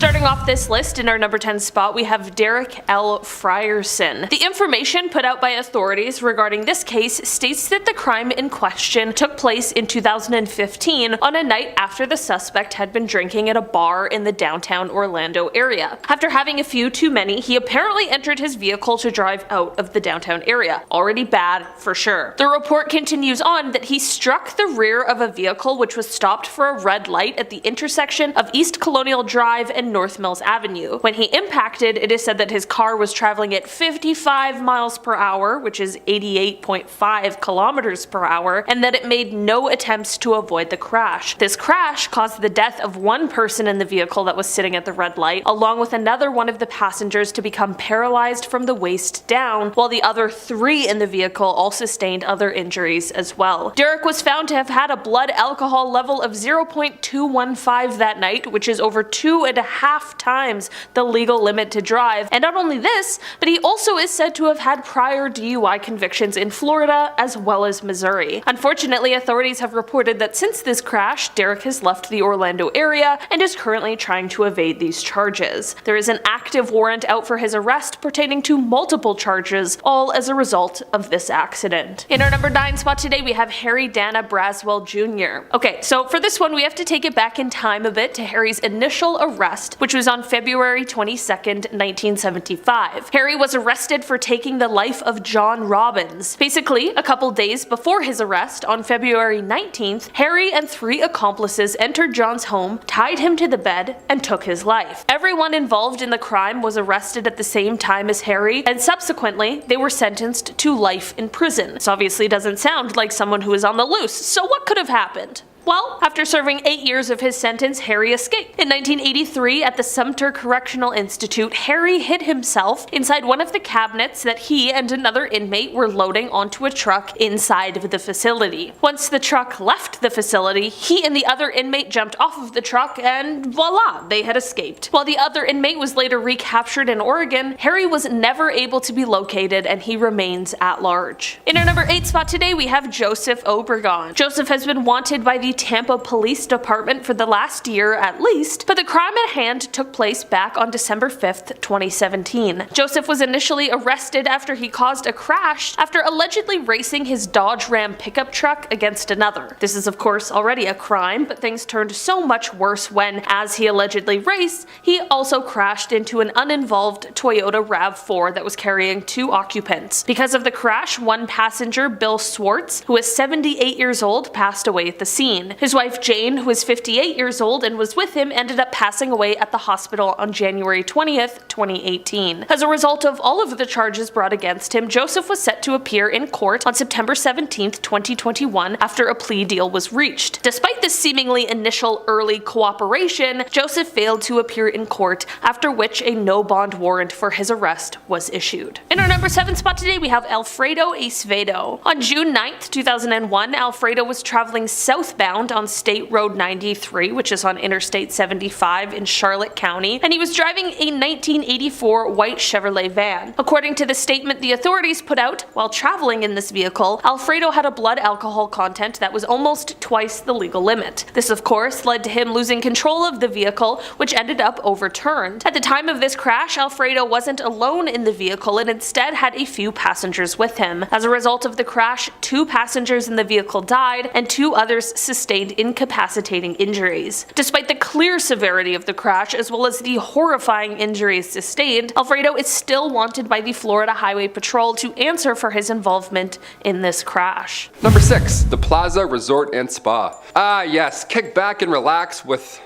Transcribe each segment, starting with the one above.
Starting off this list, in our number 10 spot, we have Derek L. Frierson. The information put out by authorities regarding this case states that the crime in question took place in 2015 on a night after the suspect had been drinking at a bar in the downtown Orlando area. After having a few too many, he apparently entered his vehicle to drive out of the downtown area. Already bad for sure. The report continues on that he struck the rear of a vehicle which was stopped for a red light at the intersection of East Colonial Drive and North Mills Avenue. When he impacted, it is said that his car was traveling at 55 miles per hour, which is 88.5 kilometers per hour, and that it made no attempts to avoid the crash. This crash caused the death of one person in the vehicle that was sitting at the red light, along with another one of the passengers to become paralyzed from the waist down, while the other 3 in the vehicle all sustained other injuries as well. Derek was found to have had a blood alcohol level of 0.215 that night, which is over 2.5 times the legal limit to drive. And not only this, but he also is said to have had prior DUI convictions in Florida as well as Missouri. Unfortunately, authorities have reported that since this crash, Derek has left the Orlando area and is currently trying to evade these charges. There is an active warrant out for his arrest pertaining to multiple charges, all as a result of this accident. In our number 9 spot today, we have Harry Dana Braswell Jr. Okay, so for this one, we have to take it back in time a bit to Harry's initial arrest, which was on February 22nd, 1975. Harry was arrested for taking the life of John Robbins. Basically, a couple days before his arrest, on February 19th, Harry and 3 accomplices entered John's home, tied him to the bed, and took his life. Everyone involved in the crime was arrested at the same time as Harry, and subsequently, they were sentenced to life in prison. This obviously doesn't sound like someone who is on the loose, so what could have happened? Well, after serving 8 years of his sentence, Harry escaped. In 1983, at the Sumter Correctional Institute, Harry hid himself inside one of the cabinets that he and another inmate were loading onto a truck inside of the facility. Once the truck left the facility, he and the other inmate jumped off of the truck and voila, they had escaped. While the other inmate was later recaptured in Oregon, Harry was never able to be located and he remains at large. In our number 8 spot today, we have Joseph Obregon. Joseph has been wanted by the Tampa Police Department for the last year at least, but the crime at hand took place back on December 5th, 2017. Joseph was initially arrested after he caused a crash after allegedly racing his Dodge Ram pickup truck against another. This is of course already a crime, but things turned so much worse when, as he allegedly raced, he also crashed into an uninvolved Toyota RAV4 that was carrying 2 occupants. Because of the crash, one passenger, Bill Swartz, who is 78 years old, passed away at the scene. His wife Jane, who is 58 years old and was with him, ended up passing away at the hospital on January 20th, 2018. As a result of all of the charges brought against him, Joseph was set to appear in court on September 17th, 2021 after a plea deal was reached. Despite this seemingly initial early cooperation, Joseph failed to appear in court, after which a no-bond warrant for his arrest was issued. In our number 7 spot today, we have Alfredo Acevedo. On June 9th, 2001, Alfredo was traveling southbound on State Road 93, which is on Interstate 75 in Charlotte County, and he was driving a 1984 white Chevrolet van. According to the statement the authorities put out while traveling in this vehicle, Alfredo had a blood alcohol content that was almost twice the legal limit. This of course led to him losing control of the vehicle, which ended up overturned. At the time of this crash, Alfredo wasn't alone in the vehicle and instead had a few passengers with him. As a result of the crash, 2 passengers in the vehicle died and 2 others sustained incapacitating injuries. Despite the clear severity of the crash as well as the horrifying injuries sustained, Alfredo is still wanted by the Florida Highway Patrol to answer for his involvement in this crash. Number 6. The Plaza Resort and Spa. Ah yes, kick back and relax with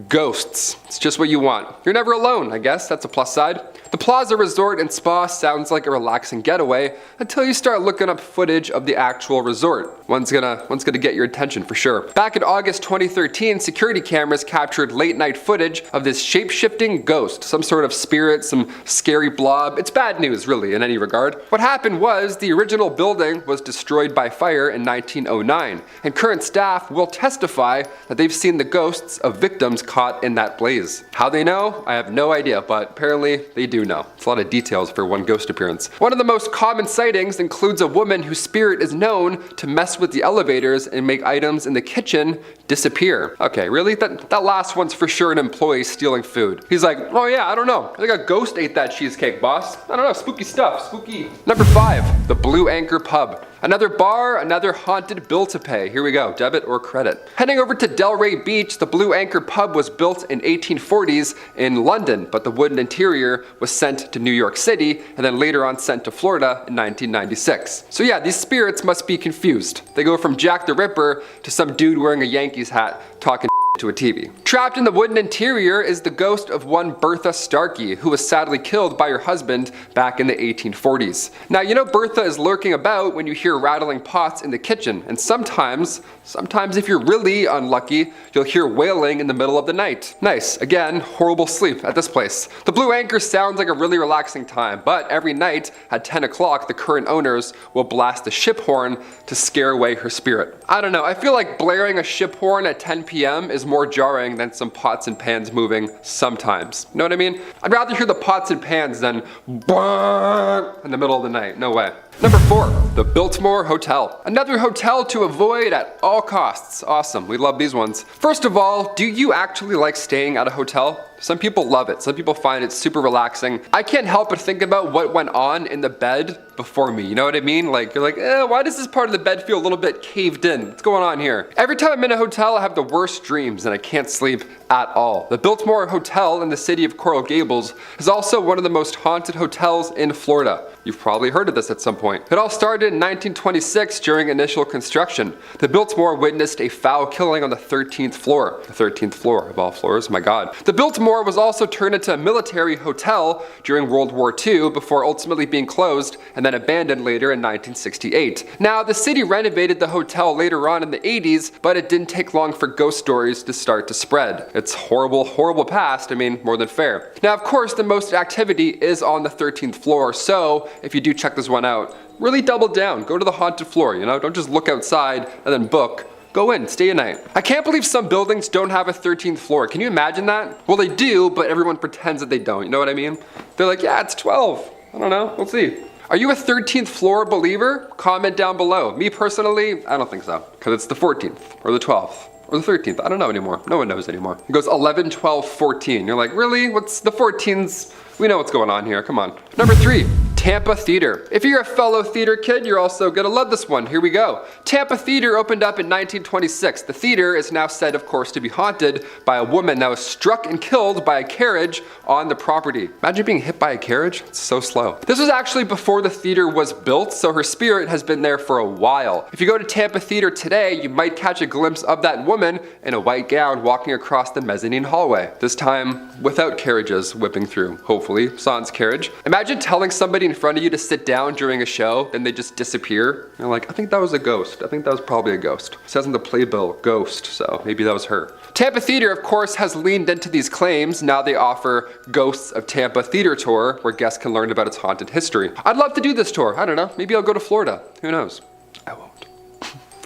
ghosts. It's just what you want. You're never alone, I guess. That's a plus side. The Plaza Resort and Spa sounds like a relaxing getaway until you start looking up footage of the actual resort. One's gonna get your attention for sure. Back in August 2013, security cameras captured late night footage of this shape-shifting ghost, some sort of spirit, some scary blob. It's bad news really in any regard. What happened was the original building was destroyed by fire in 1909, and current staff will testify that they've seen the ghosts of victims caught in that blaze. How they know? I have no idea, but apparently they do. do know. It's a lot of details for one ghost appearance. One of the most common sightings includes a woman whose spirit is known to mess with the elevators and make items in the kitchen disappear. Okay, really? That last one's for sure an employee stealing food. He's like, oh yeah, I don't know. I think a ghost ate that cheesecake, boss. I don't know, spooky stuff, spooky. Number 5, the Blue Anchor Pub. Another bar, another haunted bill to pay. Here we go, debit or credit. Heading over to Delray Beach, the Blue Anchor Pub was built in 1840s in London, but the wooden interior was sent to New York City and then later on sent to Florida in 1996. So yeah, these spirits must be confused. They go from Jack the Ripper to some dude wearing a Yankees hat talking to a TV. Trapped in the wooden interior is the ghost of one Bertha Starkey, who was sadly killed by her husband back in the 1840s. Now, you know Bertha is lurking about when you hear rattling pots in the kitchen, and sometimes if you're really unlucky, you'll hear wailing in the middle of the night. Nice. Again, horrible sleep at this place. The Blue Anchor sounds like a really relaxing time, but every night at 10 o'clock, the current owners will blast a ship horn to scare away her spirit. I don't know, I feel like blaring a ship horn at 10 p.m. is more jarring than some pots and pans moving sometimes. You know what I mean? I'd rather hear the pots and pans than BANG in the middle of the night. No way. Number 4, the Biltmore Hotel. Another hotel to avoid at all costs. Awesome, we love these ones. First of all, do you actually like staying at a hotel? Some people love it. Some people find it super relaxing. I can't help but think about what went on in the bed before me. You know what I mean? Like, you're like, why does this part of the bed feel a little bit caved in? What's going on here? Every time I'm in a hotel, I have the worst dreams and I can't sleep at all. The Biltmore Hotel in the city of Coral Gables is also one of the most haunted hotels in Florida. You've probably heard of this at some point. It all started in 1926 during initial construction. The Biltmore witnessed a foul killing on the 13th floor. The 13th floor of all floors, my God. The Biltmore was also turned into a military hotel during World War II before ultimately being closed and then abandoned later in 1968. Now, the city renovated the hotel later on in the 80s, but it didn't take long for ghost stories to start to spread. It's horrible, horrible past, I mean, more than fair. Now, of course, the most activity is on the 13th floor, so if you do check this one out, really double down, go to the haunted floor, you know, don't just look outside and then book. Go in, stay a night. I can't believe some buildings don't have a 13th floor. Can you imagine that? Well, they do, but everyone pretends that they don't, you know what I mean? They're like, yeah, it's 12. I don't know, we'll see. Are you a 13th floor believer? Comment down below. Me personally, I don't think so, because it's the 14th or the 12th. Or the 13th, I don't know anymore. No one knows anymore. It goes 11, 12, 14. You're like, really? What's the 14s? We know what's going on here, come on. Number 3, Tampa Theater. If you're a fellow theater kid, you're also gonna love this one. Here we go. Tampa Theater opened up in 1926. The theater is now said, of course, to be haunted by a woman that was struck and killed by a carriage on the property. Imagine being hit by a carriage, it's so slow. This was actually before the theater was built, so her spirit has been there for a while. If you go to Tampa Theater today, you might catch a glimpse of that woman in a white gown walking across the mezzanine hallway. This time without carriages whipping through, hopefully, sans carriage. Imagine telling somebody in front of you to sit down during a show, then they just disappear. You're like, I think that was a ghost. I think that was probably a ghost. It says in the playbill, ghost, so maybe that was her. Tampa Theater, of course, has leaned into these claims. Now they offer Ghosts of Tampa Theater Tour, where guests can learn about its haunted history. I'd love to do this tour. I don't know, maybe I'll go to Florida. Who knows? I won't.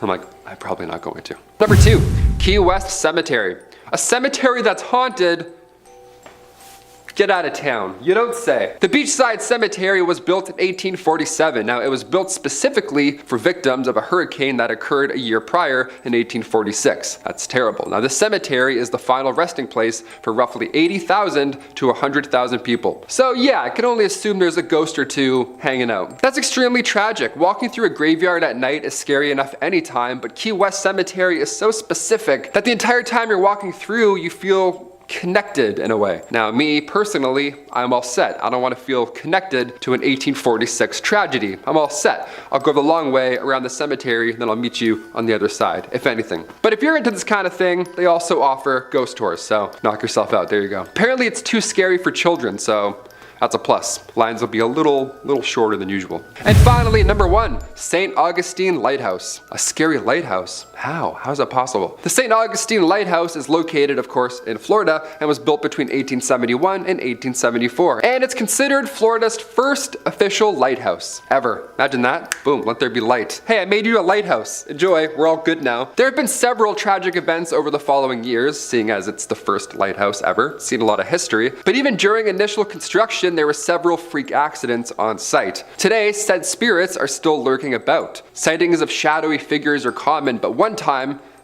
I'm like, I'm probably not going to. Number 2, Key West Cemetery. A cemetery that's haunted. Get out of town. You don't say. The Beachside Cemetery was built in 1847. Now, it was built specifically for victims of a hurricane that occurred a year prior in 1846. That's terrible. Now, the cemetery is the final resting place for roughly 80,000 to 100,000 people. So yeah, I can only assume there's a ghost or two hanging out. That's extremely tragic. Walking through a graveyard at night is scary enough anytime, but Key West Cemetery is so specific that the entire time you're walking through, you feel connected in a way. Now, me personally, I'm all set. I don't want to feel connected to an 1846 tragedy. I'm all set. I'll go the long way around the cemetery, then I'll meet you on the other side, if anything. But if you're into this kind of thing, they also offer ghost tours, so knock yourself out. There you go. Apparently, it's too scary for children, so that's a plus. Lines will be a little shorter than usual. And finally, number 1, St. Augustine Lighthouse. A scary lighthouse? How? How is that possible? The St. Augustine Lighthouse is located, of course, in Florida and was built between 1871 and 1874. And it's considered Florida's first official lighthouse ever. Imagine that. Boom, let there be light. Hey, I made you a lighthouse. Enjoy, we're all good now. There have been several tragic events over the following years, seeing as it's the first lighthouse ever. It's seen a lot of history. But even during initial construction, mentioned, there were several freak accidents on site. Today, said spirits are still lurking about. Sightings of shadowy figures are common, but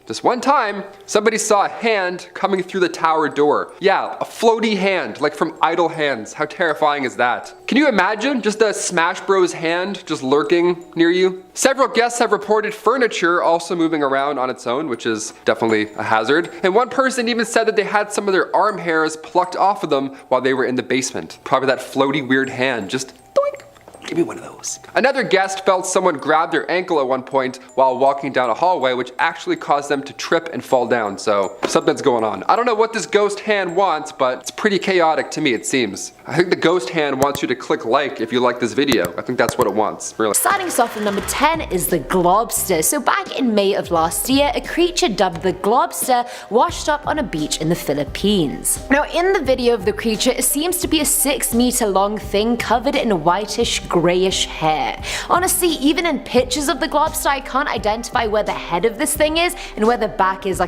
just one time, somebody saw a hand coming through the tower door. Yeah, a floaty hand, like from Idle Hands. How terrifying is that? Can you imagine just a Smash Bros hand just lurking near you? Several guests have reported furniture also moving around on its own, which is definitely a hazard. And one person even said that they had some of their arm hairs plucked off of them while they were in the basement. Probably that floaty weird hand just doink. Give me one of those. Another guest felt someone grab their ankle at one point while walking down a hallway, which actually caused them to trip and fall down, so something's going on. I don't know what this ghost hand wants, but it's pretty chaotic to me, it seems. I think the ghost hand wants you to click like if you like this video. I think that's what it wants, really. Starting us off at number 10 is the globster. So back in May of last year, a creature dubbed the globster washed up on a beach in the Philippines. Now in the video of the creature, it seems to be a 6-meter long thing covered in whitish grayish hair. Honestly, even in pictures of the globster, I can't identify where the head of this thing is and where the back is.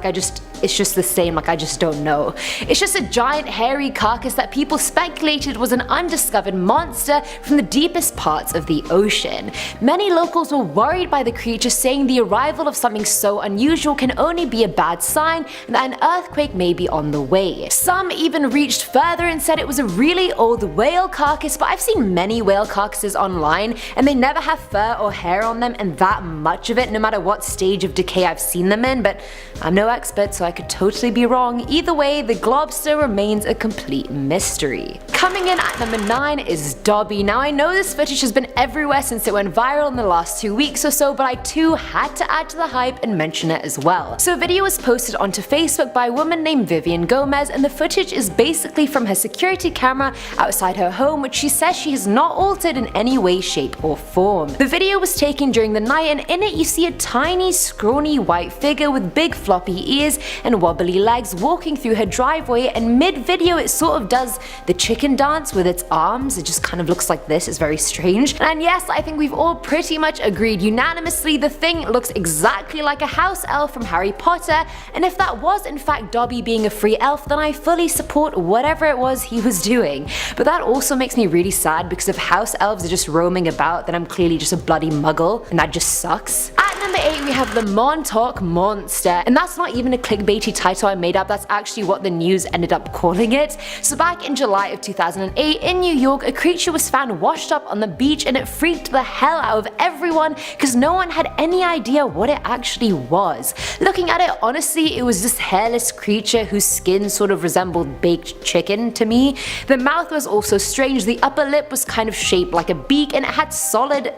It's just the same, I just don't know. It's just a giant hairy carcass that people speculated was an undiscovered monster from the deepest parts of the ocean. Many locals were worried by the creature, saying the arrival of something so unusual can only be a bad sign and that an earthquake may be on the way. Some even reached further and said it was a really old whale carcass, but I've seen many whale carcasses online and they never have fur or hair on them and that much of it, no matter what stage of decay I've seen them in, but I'm no expert so I could totally be wrong. Either way, the globster remains a complete mystery. Coming in at number 9 is Dobby. Now I know this footage has been everywhere since it went viral in the last 2 weeks or so, but I too had to add to the hype and mention it as well. So a video was posted onto Facebook by a woman named Vivian Gomez, and the footage is basically from her security camera outside her home, which she says she has not altered in any way, shape or form. The video was taken during the night, and in it you see a tiny scrawny white figure with big floppy ears and wobbly legs walking through her driveway, and mid-video it sort of does the chicken dance with its arms. It just kind of looks like this. It's very strange. And yes, I think we've all pretty much agreed unanimously the thing looks exactly like a house elf from Harry Potter, and if that was in fact Dobby being a free elf, then I fully support whatever it was he was doing. But that also makes me really sad, because if house elves are just roaming about, then I'm clearly just a bloody muggle, and that just sucks. At number 8 we have the Montauk Monster, and that's not even a clickbaity title I made up, that's actually what the news ended up calling it. So back in July of 2008 in New York, a creature was found washed up on the beach, and it freaked the hell out of everyone because no one had any idea what it actually was. Looking at it, honestly, it was this hairless creature whose skin sort of resembled baked chicken to me. The mouth was also strange, the upper lip was kind of shaped like a beak, and it had solid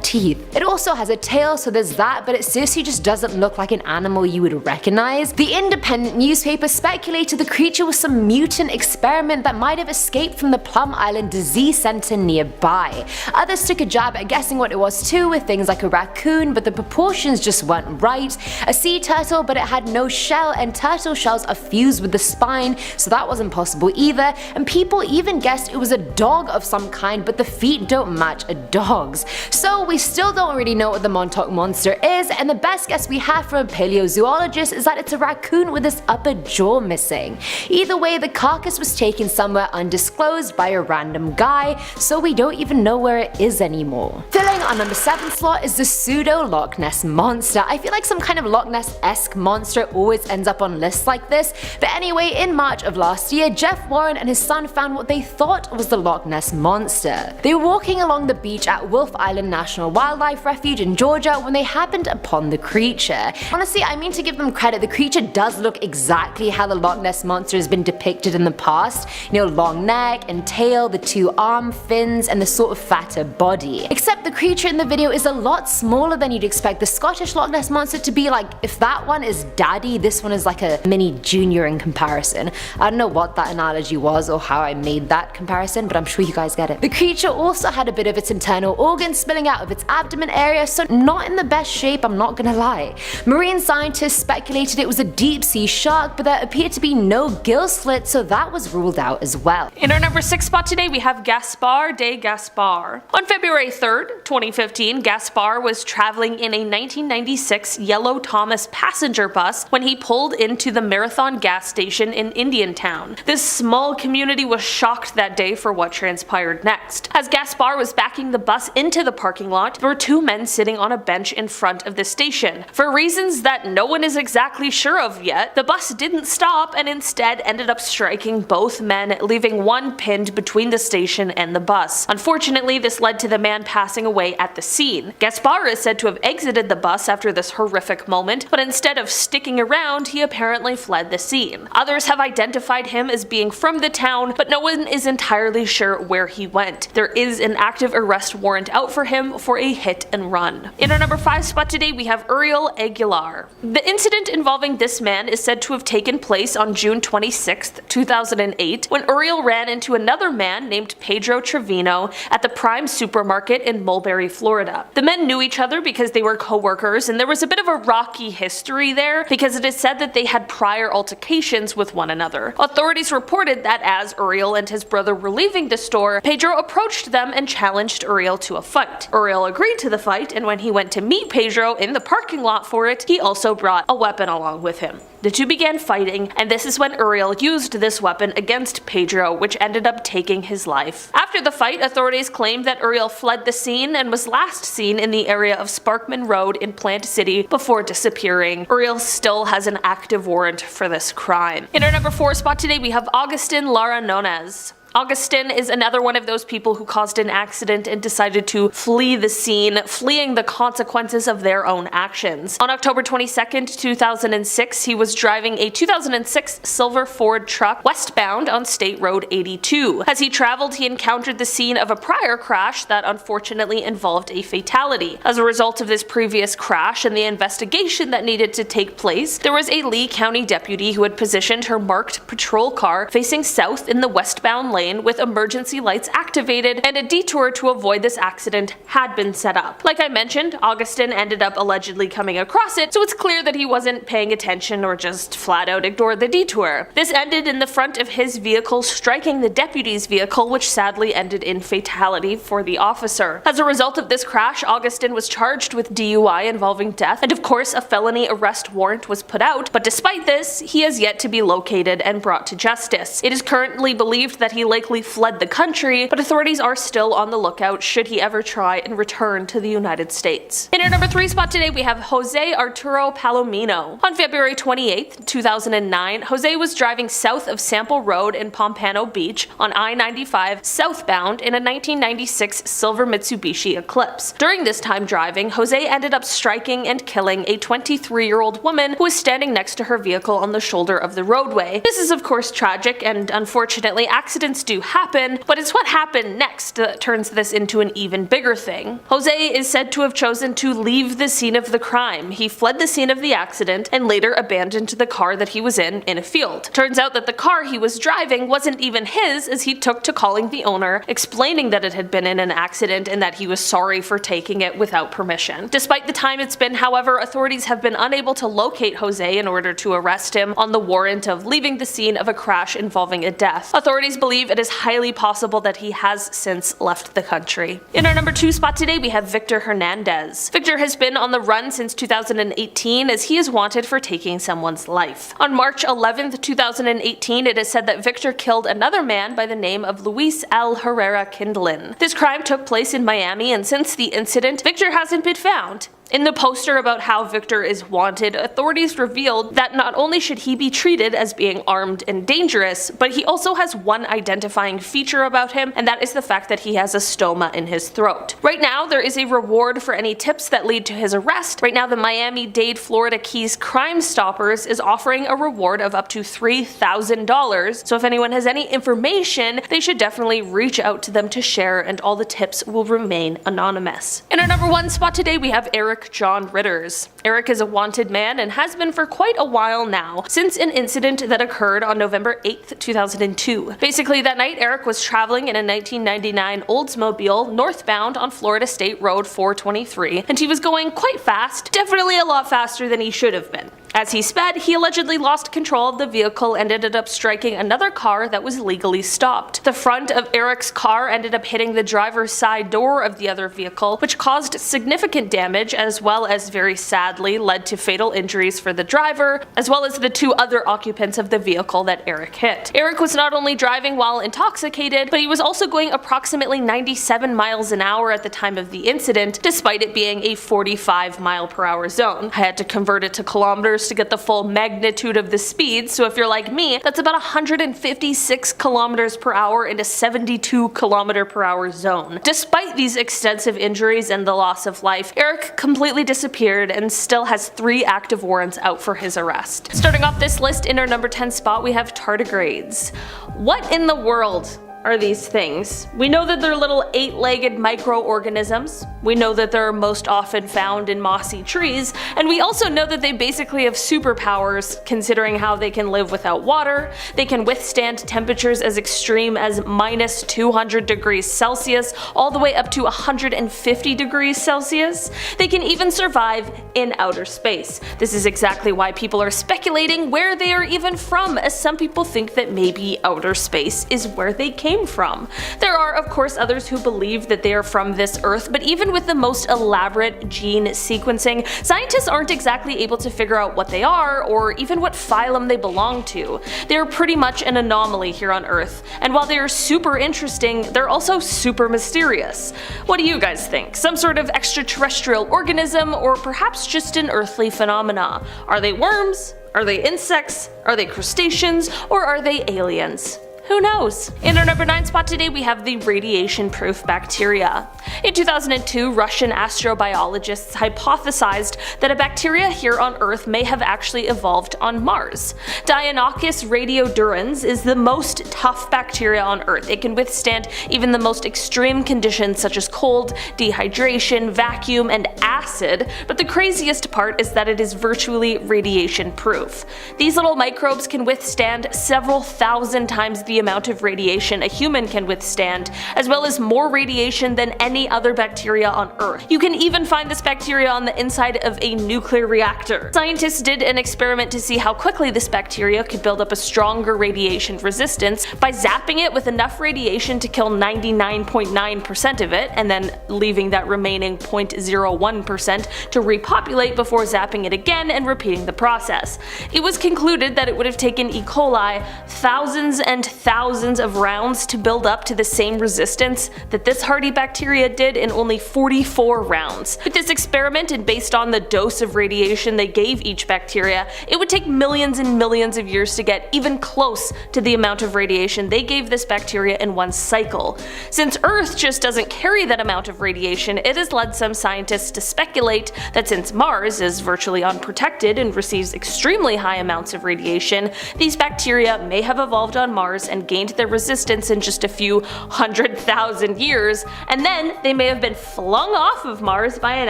teeth. It also has a tail, so there's that, but it seriously just doesn't look like an animal you would recognize. The Independent newspaper speculated the creature was some mutant experiment that might have escaped from the Plum Island Disease Center nearby. Others took a jab at guessing what it was too, with things like a raccoon, but the proportions just weren't right. A sea turtle, but it had no shell, and turtle shells are fused with the spine, so that wasn't possible either. And people even guessed it was a dog of some kind, but the feet don't match a dog's. So we still don't really know what the Montauk Monster is, and the best guess we have from a paleozoologist is that it's a raccoon with its upper jaw missing. Either way, the carcass was taken somewhere undisclosed by a random guy, so we don't even know where it is anymore. Filling our number 7 slot is the pseudo Loch Ness Monster. I feel like some kind of Loch Ness-esque monster always ends up on lists like this, but anyway, in March of last year, Jeff Warren and his son found what they thought was the Loch Ness Monster. They were walking along the beach at Wolf Island National Wildlife Refuge in Georgia when they happened upon the creature. Honestly, I mean to give them credit, the creature does look exactly how the Loch Ness Monster has been depicted in the past. You know, long neck and tail, the 2 arm fins, and the sort of fatter body. Except the creature in the video is a lot smaller than you'd expect the Scottish Loch Ness Monster to be. Like, if that one is daddy, this one is like a mini junior in comparison. I don't know what that analogy was or how I made that comparison, but I'm sure you guys get it. The creature also had a bit of its internal organs spilling out of its abdomen area, so not in the best shape, I'm not gonna lie. Marine scientists speculated it was a deep sea shark, but there appeared to be no gill slit, so that was ruled out as well. In our number 6 spot today, we have Gaspard de Gaspard. On February 3rd, 2015, Gaspard was traveling in a 1996 yellow Thomas passenger bus when he pulled into the Marathon gas station in Indiantown. This small community was shocked that day for what transpired next. As Gaspard was backing the bus into the parking lot, there were two men sitting on a bench in front of the station. For reasons that no one is exactly sure of yet, the bus didn't stop and instead ended up striking both men, leaving one pinned between the station and the bus. Unfortunately, this led to the man passing away at the scene. Gaspard is said to have exited the bus after this horrific moment, but instead of sticking around, he apparently fled the scene. Others have identified him as being from the town, but no one is entirely sure where he went. There is an active arrest warrant out for him for a hit and run. In our number 5 spot today, we have Uriel Aguilar. The incident involving this man is said to have taken place on June 26, 2008, when Uriel ran into another man named Pedro Trevino at the Prime supermarket in Mulberry, Florida. The men knew each other because they were co-workers, and there was a bit of a rocky history there because it is said that they had prior altercations with one another. Authorities reported that as Uriel and his brother were leaving the store, Pedro approached them and challenged Uriel to a fight. Uriel agreed to the fight, and when he went to meet Pedro in the parking lot for it, he also brought a weapon along with him. The two began fighting, and this is when Uriel used this weapon against Pedro, which ended up taking his life. After the fight, authorities claimed that Uriel fled the scene and was last seen in the area of Sparkman Road in Plant City before disappearing. Uriel still has an active warrant for this crime. In our number 4 spot today, we have Augustin Lara Nunez. Augustin is another one of those people who caused an accident and decided to flee the scene, fleeing the consequences of their own actions. On October 22nd, 2006, he was driving a 2006 silver Ford truck westbound on State Road 82. As he traveled, he encountered the scene of a prior crash that unfortunately involved a fatality. As a result of this previous crash and the investigation that needed to take place, there was a Lee County deputy who had positioned her marked patrol car facing south in the westbound lane with emergency lights activated, and a detour to avoid this accident had been set up. Like I mentioned, Augustin ended up allegedly coming across it, so it's clear that he wasn't paying attention or just flat out ignored the detour. This ended in the front of his vehicle striking the deputy's vehicle, which sadly ended in fatality for the officer. As a result of this crash, Augustin was charged with DUI involving death, and of course a felony arrest warrant was put out, but despite this, he has yet to be located and brought to justice. It is currently believed that he likely fled the country, but authorities are still on the lookout should he ever try and return to the United States. In our number 3 spot today, we have Jose Arturo Palomino. On February 28, 2009, Jose was driving south of Sample Road in Pompano Beach on I-95 southbound in a 1996 silver Mitsubishi Eclipse. During this time driving, Jose ended up striking and killing a 23-year-old woman who was standing next to her vehicle on the shoulder of the roadway. This is of course tragic, and unfortunately accidents do happen, but it's what happened next that turns this into an even bigger thing. Jose is said to have chosen to leave the scene of the crime. He fled the scene of the accident and later abandoned the car that he was in a field. Turns out that the car he was driving wasn't even his, as he took to calling the owner, explaining that it had been in an accident and that he was sorry for taking it without permission. Despite the time it's been, however, authorities have been unable to locate Jose in order to arrest him on the warrant of leaving the scene of a crash involving a death. Authorities believe it is highly possible that he has since left the country. In our number 2 spot today, we have Victor Hernandez. Victor has been on the run since 2018 as he is wanted for taking someone's life. On March 11th, 2018, it is said that Victor killed another man by the name of Luis L. Herrera Kindlin. This crime took place in Miami, and since the incident, Victor hasn't been found. In the poster about how Victor is wanted, authorities revealed that not only should he be treated as being armed and dangerous, but he also has one identifying feature about him, and that is the fact that he has a stoma in his throat. Right now, there is a reward for any tips that lead to his arrest. Right now, the Miami-Dade Florida Keys Crime Stoppers is offering a reward of up to $3,000, so if anyone has any information, they should definitely reach out to them to share, and all the tips will remain anonymous. In our number 1 spot today, we have Eric Eric John Ritters. Eric is a wanted man and has been for quite a while now, since an incident that occurred on November 8th, 2002. Basically, that night Eric was traveling in a 1999 Oldsmobile northbound on Florida State Road 423, and he was going quite fast, definitely a lot faster than he should have been. As he sped, he allegedly lost control of the vehicle and ended up striking another car that was legally stopped. The front of Eric's car ended up hitting the driver's side door of the other vehicle, which caused significant damage as well as very sadly led to fatal injuries for the driver, as well as the two other occupants of the vehicle that Eric hit. Eric was not only driving while intoxicated, but he was also going approximately 97 miles an hour at the time of the incident, despite it being a 45-mile-per-hour zone. I had to convert it to kilometers to get the full magnitude of the speed, so if you're like me, that's about 156 kilometers per hour in a 72 kilometer per hour zone. Despite these extensive injuries and the loss of life, Eric completely disappeared and still has 3 active warrants out for his arrest. Starting off this list in our number 10 spot, we have tardigrades. What in the world are these things? We know that they're little 8-legged microorganisms. We know that they're most often found in mossy trees, and we also know that they basically have superpowers considering how they can live without water. They can withstand temperatures as extreme as minus 200 degrees Celsius all the way up to 150 degrees Celsius. They can even survive in outer space. This is exactly why people are speculating where they are even from, as some people think that maybe outer space is where they came from. There are of course others who believe that they are from this Earth, but even with the most elaborate gene sequencing, scientists aren't exactly able to figure out what they are or even what phylum they belong to. They are pretty much an anomaly here on Earth, and while they are super interesting, they're also super mysterious. What do you guys think? Some sort of extraterrestrial organism, or perhaps just an earthly phenomena? Are they worms? Are they insects? Are they crustaceans? Or are they aliens? Who knows? In our number 9 spot today, we have the radiation-proof bacteria. In 2002, Russian astrobiologists hypothesized that a bacteria here on Earth may have actually evolved on Mars. Deinococcus radiodurans is the most tough bacteria on Earth. It can withstand even the most extreme conditions such as cold, dehydration, vacuum, and acid, but the craziest part is that it is virtually radiation-proof. These little microbes can withstand several thousand times the amount of radiation a human can withstand, as well as more radiation than any other bacteria on Earth. You can even find this bacteria on the inside of a nuclear reactor. Scientists did an experiment to see how quickly this bacteria could build up a stronger radiation resistance by zapping it with enough radiation to kill 99.9% of it, and then leaving that remaining 0.01% to repopulate before zapping it again and repeating the process. It was concluded that it would have taken E. coli thousands and thousands of rounds to build up to the same resistance that this hardy bacteria did in only 44 rounds. With this experiment, and based on the dose of radiation they gave each bacteria, it would take millions and millions of years to get even close to the amount of radiation they gave this bacteria in one cycle. Since Earth just doesn't carry that amount of radiation, it has led some scientists to speculate that since Mars is virtually unprotected and receives extremely high amounts of radiation, these bacteria may have evolved on Mars and gained their resistance in just a few 100,000 years, and then they may have been flung off of Mars by an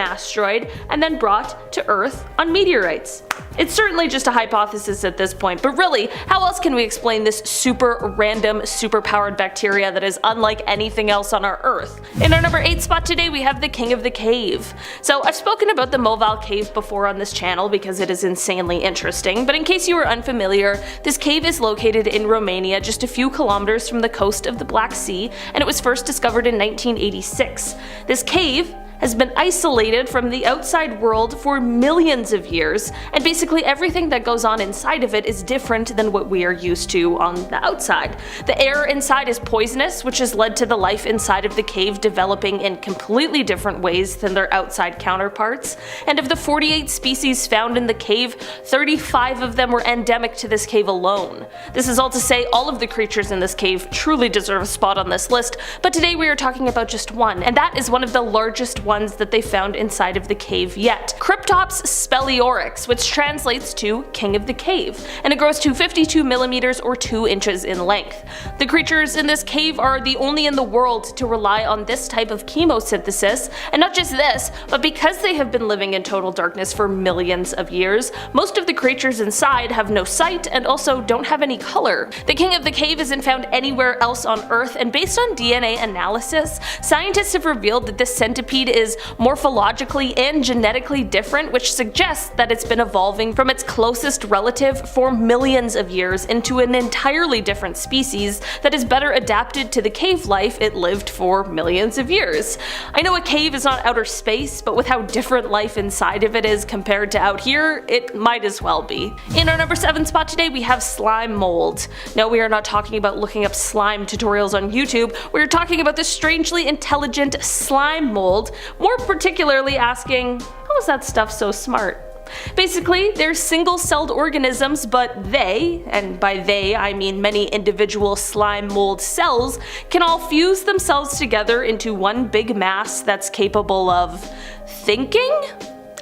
asteroid and then brought to Earth on meteorites. It's certainly just a hypothesis at this point, but really, how else can we explain this super random, super-powered bacteria that is unlike anything else on our Earth? In our number 8 spot today, we have the King of the Cave. So I've spoken about the Moval Cave before on this channel because it is insanely interesting, but in case you are unfamiliar, this cave is located in Romania, just a few kilometers from the coast of the Black Sea, and it was first discovered in 1986. This cave has been isolated from the outside world for millions of years, and basically everything that goes on inside of it is different than what we are used to on the outside. The air inside is poisonous, which has led to the life inside of the cave developing in completely different ways than their outside counterparts, and of the 48 species found in the cave, 35 of them were endemic to this cave alone. This is all to say all of the creatures in this cave truly deserve a spot on this list, but today we are talking about just one, and that is one of the largest ones that they found inside of the cave yet. Cryptops speleoryx, which translates to king of the cave, and it grows to 52 millimeters or 2 inches in length. The creatures in this cave are the only in the world to rely on this type of chemosynthesis, and not just this, but because they have been living in total darkness for millions of years, most of the creatures inside have no sight and also don't have any color. The king of the cave isn't found anywhere else on Earth, and based on DNA analysis, scientists have revealed that this centipede is morphologically and genetically different, which suggests that it's been evolving from its closest relative for millions of years into an entirely different species that is better adapted to the cave life it lived for millions of years. I know a cave is not outer space, but with how different life inside of it is compared to out here, it might as well be. In our number 7 spot today, we have slime mold. No, we are not talking about looking up slime tutorials on YouTube, we are talking about this strangely intelligent slime mold, more particularly asking, how is that stuff so smart? Basically, they're single-celled organisms, but they, and by they I mean many individual slime mold cells, can all fuse themselves together into one big mass that's capable of thinking?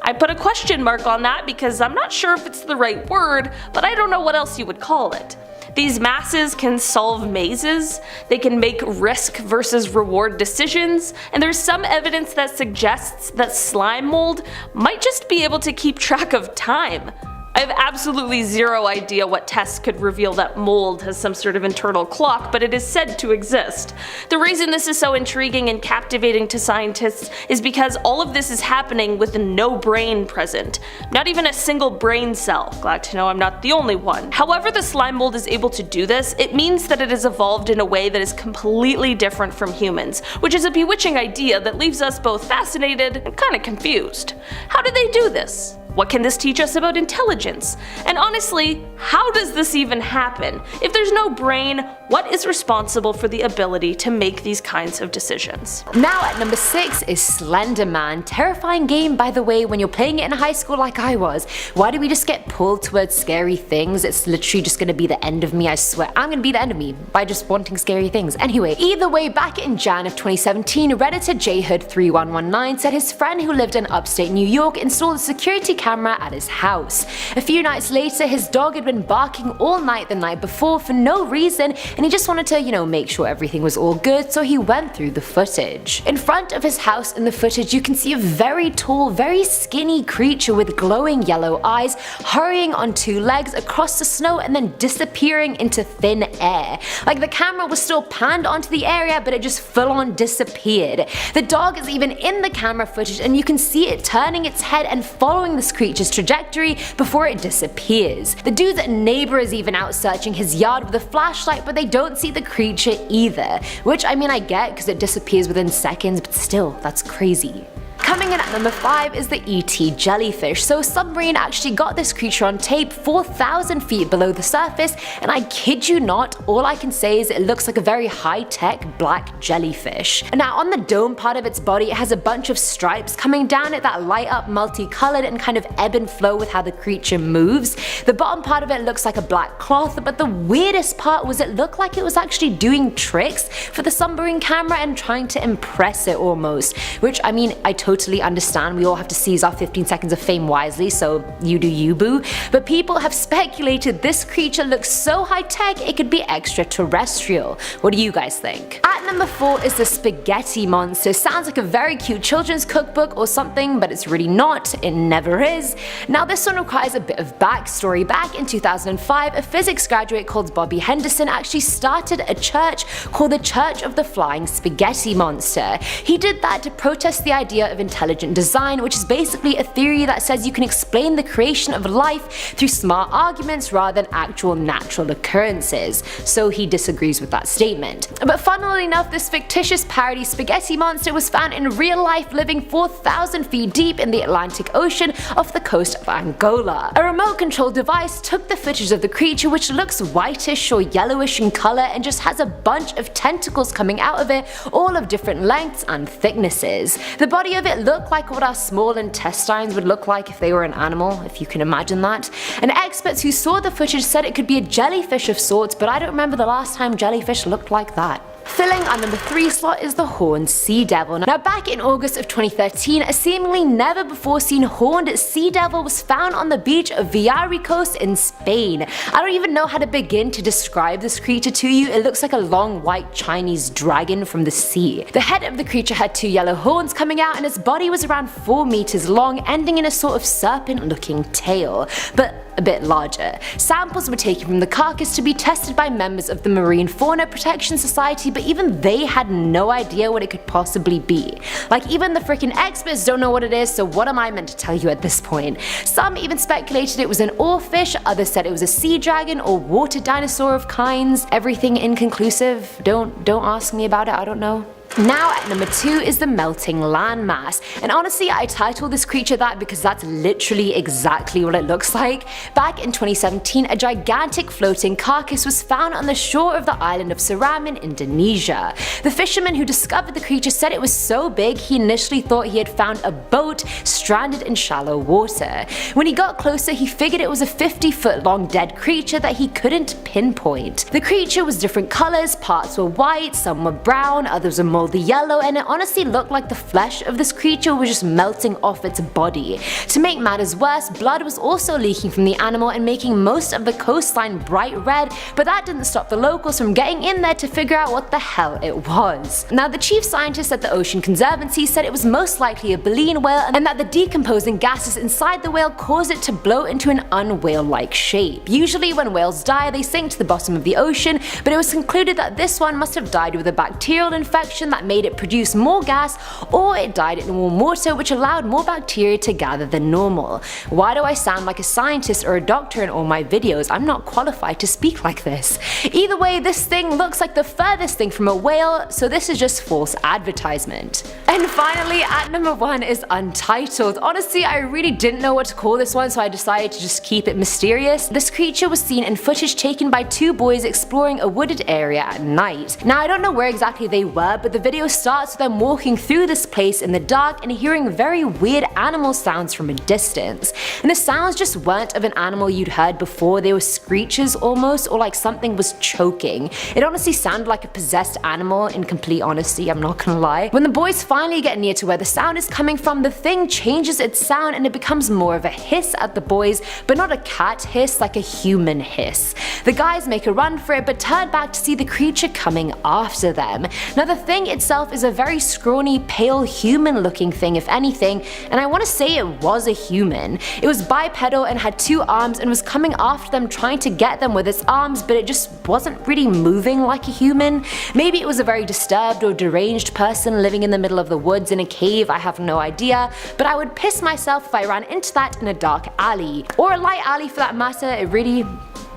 I put a question mark on that because I'm not sure if it's the right word, but I don't know what else you would call it. These masses can solve mazes, they can make risk versus reward decisions, and there's some evidence that suggests that slime mold might just be able to keep track of time. I have absolutely zero idea what tests could reveal that mold has some sort of internal clock, but it is said to exist. The reason this is so intriguing and captivating to scientists is because all of this is happening with no brain present. Not even a single brain cell. Glad to know I'm not the only one. However the slime mold is able to do this, it means that it has evolved in a way that is completely different from humans, which is a bewitching idea that leaves us both fascinated and kinda confused. How did they do this? What can this teach us about intelligence? And honestly, how does this even happen? If there's no brain, what is responsible for the ability to make these kinds of decisions? Now at number 6 is Slender Man. Terrifying game, by the way, when you're playing it in high school like I was. Why do we just get pulled towards scary things? It's literally just gonna be the end of me, I swear. I'm gonna be the end of me by just wanting scary things. Anyway, either way, back in Jan of 2017, Redditor jhood3119 said his friend who lived in upstate New York installed a security camera at his house. A few nights later, his dog had been barking all night the night before for no reason, and he just wanted to, make sure everything was all good, so he went through the footage. In front of his house in the footage, you can see a very tall, very skinny creature with glowing yellow eyes hurrying on 2 legs across the snow and then disappearing into thin air. Like the camera was still panned onto the area, but it just full on disappeared. The dog is even in the camera footage, and you can see it turning its head and following this creature's trajectory before it disappears. The dude's neighbor is even out searching his yard with a flashlight, but they don't see the creature either. Which, I mean, I get because it disappears within seconds, but still, that's crazy. Coming in at number 5 is the ET jellyfish. So Submarine actually got this creature on tape 4,000 feet below the surface, and I kid you not, all I can say is it looks like a very high-tech black jellyfish. And now on the dome part of its body, it has a bunch of stripes coming down it that light up multicolored and kind of ebb and flow with how the creature moves. The bottom part of it looks like a black cloth, but the weirdest part was it looked like it was actually doing tricks for the submarine camera and trying to impress it almost. Which, I mean, I totally understand, we all have to seize our 15 seconds of fame wisely, so you do you, boo. But people have speculated this creature looks so high tech it could be extraterrestrial. What do you guys think? At number 4 is the spaghetti monster. Sounds like a very cute children's cookbook or something, but it's really not. It never is. Now this one requires a bit of backstory. Back in 2005, a physics graduate called Bobby Henderson actually started a church called the Church of the Flying Spaghetti Monster. He did that to protest the idea of intelligent design, which is basically a theory that says you can explain the creation of life through smart arguments rather than actual natural occurrences. So he disagrees with that statement. But funnily enough, this fictitious parody spaghetti monster was found in real life living 4,000 feet deep in the Atlantic Ocean off the coast of Angola. A remote control device took the footage of the creature, which looks whitish or yellowish in color and just has a bunch of tentacles coming out of it, all of different lengths and thicknesses. The body of it looked like what our small intestines would look like if they were an animal, if you can imagine that. And experts who saw the footage said it could be a jellyfish of sorts, but I don't remember the last time jellyfish looked like that. Filling our number 3 slot is the horned sea devil. Now back in August of 2013, a seemingly never before seen horned sea devil was found on the beach of Villaricos in Spain. I don't even know how to begin to describe this creature to you. It looks like a long white Chinese dragon from the sea. The head of the creature had 2 yellow horns coming out and its body was around 4 meters long, ending in a sort of serpent looking tail, but a bit larger. Samples were taken from the carcass to be tested by members of the Marine Fauna Protection Society, but even they had no idea what it could possibly be. Like, even the freaking experts don't know what it is, so what am I meant to tell you at this point? Some even speculated it was an oarfish, others said it was a sea dragon or water dinosaur of kinds. Everything inconclusive. Don't ask me about it, I don't know. Now at number 2 is the melting landmass, and honestly I titled this creature that because that's literally exactly what it looks like. Back in 2017, a gigantic floating carcass was found on the shore of the island of Seram in Indonesia. The fisherman who discovered the creature said it was so big he initially thought he had found a boat stranded in shallow water. When he got closer he figured it was a 50-foot long dead creature that he couldn't pinpoint. The creature was different colors, parts were white, some were brown, others were moldy yellow, and it honestly looked like the flesh of this creature was just melting off its body. To make matters worse, blood was also leaking from the animal and making most of the coastline bright red, but that didn't stop the locals from getting in there to figure out what the hell it was. Now the chief scientist at the Ocean Conservancy said it was most likely a baleen whale and that the decomposing gases inside the whale caused it to blow into an unwhale-like shape. Usually when whales die they sink to the bottom of the ocean, but it was concluded that this one must have died with a bacterial infection that made it produce more gas, or it died in warm water which allowed more bacteria to gather than normal. Why do I sound like a scientist or a doctor in all my videos? I'm not qualified to speak like this. Either way, this thing looks like the furthest thing from a whale, so this is just false advertisement. And finally at number 1 is Untitled. Honestly I really didn't know what to call this one, so I decided to just keep it mysterious. This creature was seen in footage taken by 2 boys exploring a wooded area at night. Now I don't know where exactly they were, but the video starts with them walking through this place in the dark and hearing very weird animal sounds from a distance. And the sounds just weren't of an animal you'd heard before, they were screeches almost, or like something was choking. It honestly sounded like a possessed animal, in complete honesty, I'm not gonna lie. When the boys finally get near to where the sound is coming from, the thing changes its sound and it becomes more of a hiss at the boys, but not a cat hiss, like a human hiss. The guys make a run for it but turn back to see the creature coming after them. Now the thing itself is a very scrawny, pale, human looking thing if anything, and I want to say it was a human. It was bipedal and had 2 arms and was coming after them trying to get them with its arms, but it just wasn't really moving like a human. Maybe it was a very disturbed or deranged person living in the middle of the woods in a cave, I have no idea, but I would piss myself if I ran into that in a dark alley. Or a light alley for that matter, it really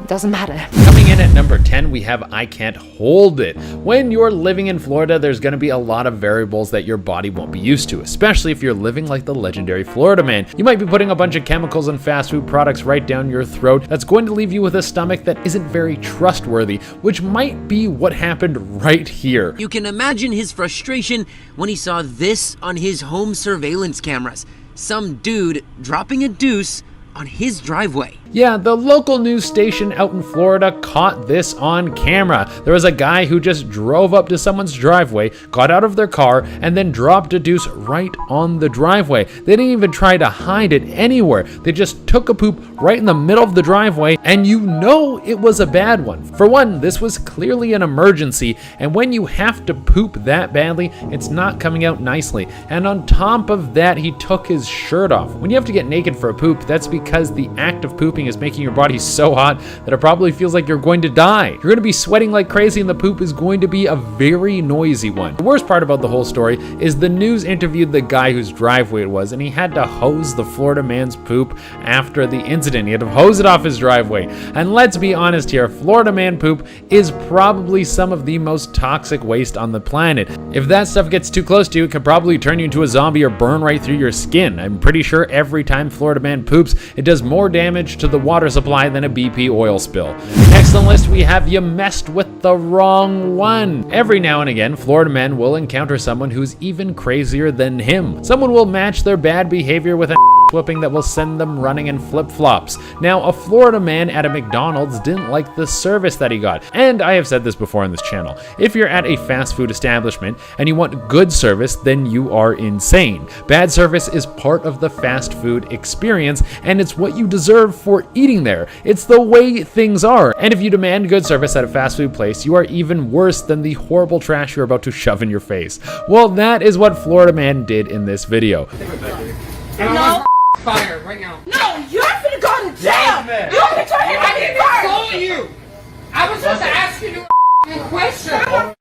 doesn't matter. Coming in at number 10, we have I Can't Hold It. When you're living in Florida, there's going to be a lot of variables that your body won't be used to, especially if you're living like the legendary Florida man. You might be putting a bunch of chemicals and fast food products right down your throat. That's going to leave you with a stomach that isn't very trustworthy, which might be what happened right here. You can imagine his frustration when he saw this on his home surveillance cameras. Some dude dropping a deuce on his driveway. Yeah, the local news station out in Florida caught this on camera. There was a guy who just drove up to someone's driveway, got out of their car, and then dropped a deuce right on the driveway. They didn't even try to hide it anywhere. They just took a poop right in the middle of the driveway, and you know it was a bad one. For one, this was clearly an emergency, and when you have to poop that badly, it's not coming out nicely. And on top of that, he took his shirt off. When you have to get naked for a poop, that's because the act of pooping is making your body so hot that it probably feels like you're going to die. You're going to be sweating like crazy and the poop is going to be a very noisy one. The worst part about the whole story is the news interviewed the guy whose driveway it was, and he had to hose the Florida man's poop after the incident. He had to hose it off his driveway. And let's be honest here, Florida man poop is probably some of the most toxic waste on the planet. If that stuff gets too close to you, it could probably turn you into a zombie or burn right through your skin. I'm pretty sure every time Florida man poops, it does more damage to the water supply than a BP oil spill. Next on the list, we have you messed with the wrong one. Every now and again, Florida men will encounter someone who's even crazier than him. Someone will match their bad behavior with a whipping that will send them running in flip-flops. Now, a Florida man at a McDonald's didn't like the service that he got. And I have said this before on this channel. If you're at a fast food establishment and you want good service, then you are insane. Bad service is part of the fast food experience, and it's what you deserve for eating there. It's the way things are. And if you demand good service at a fast food place, you are even worse than the horrible trash you're about to shove in your face. Well, that is what Florida man did in this video. No. Fire right now. No, you're finna go to jail. You want me to turn your ID first? I told you. I was just asking you a question.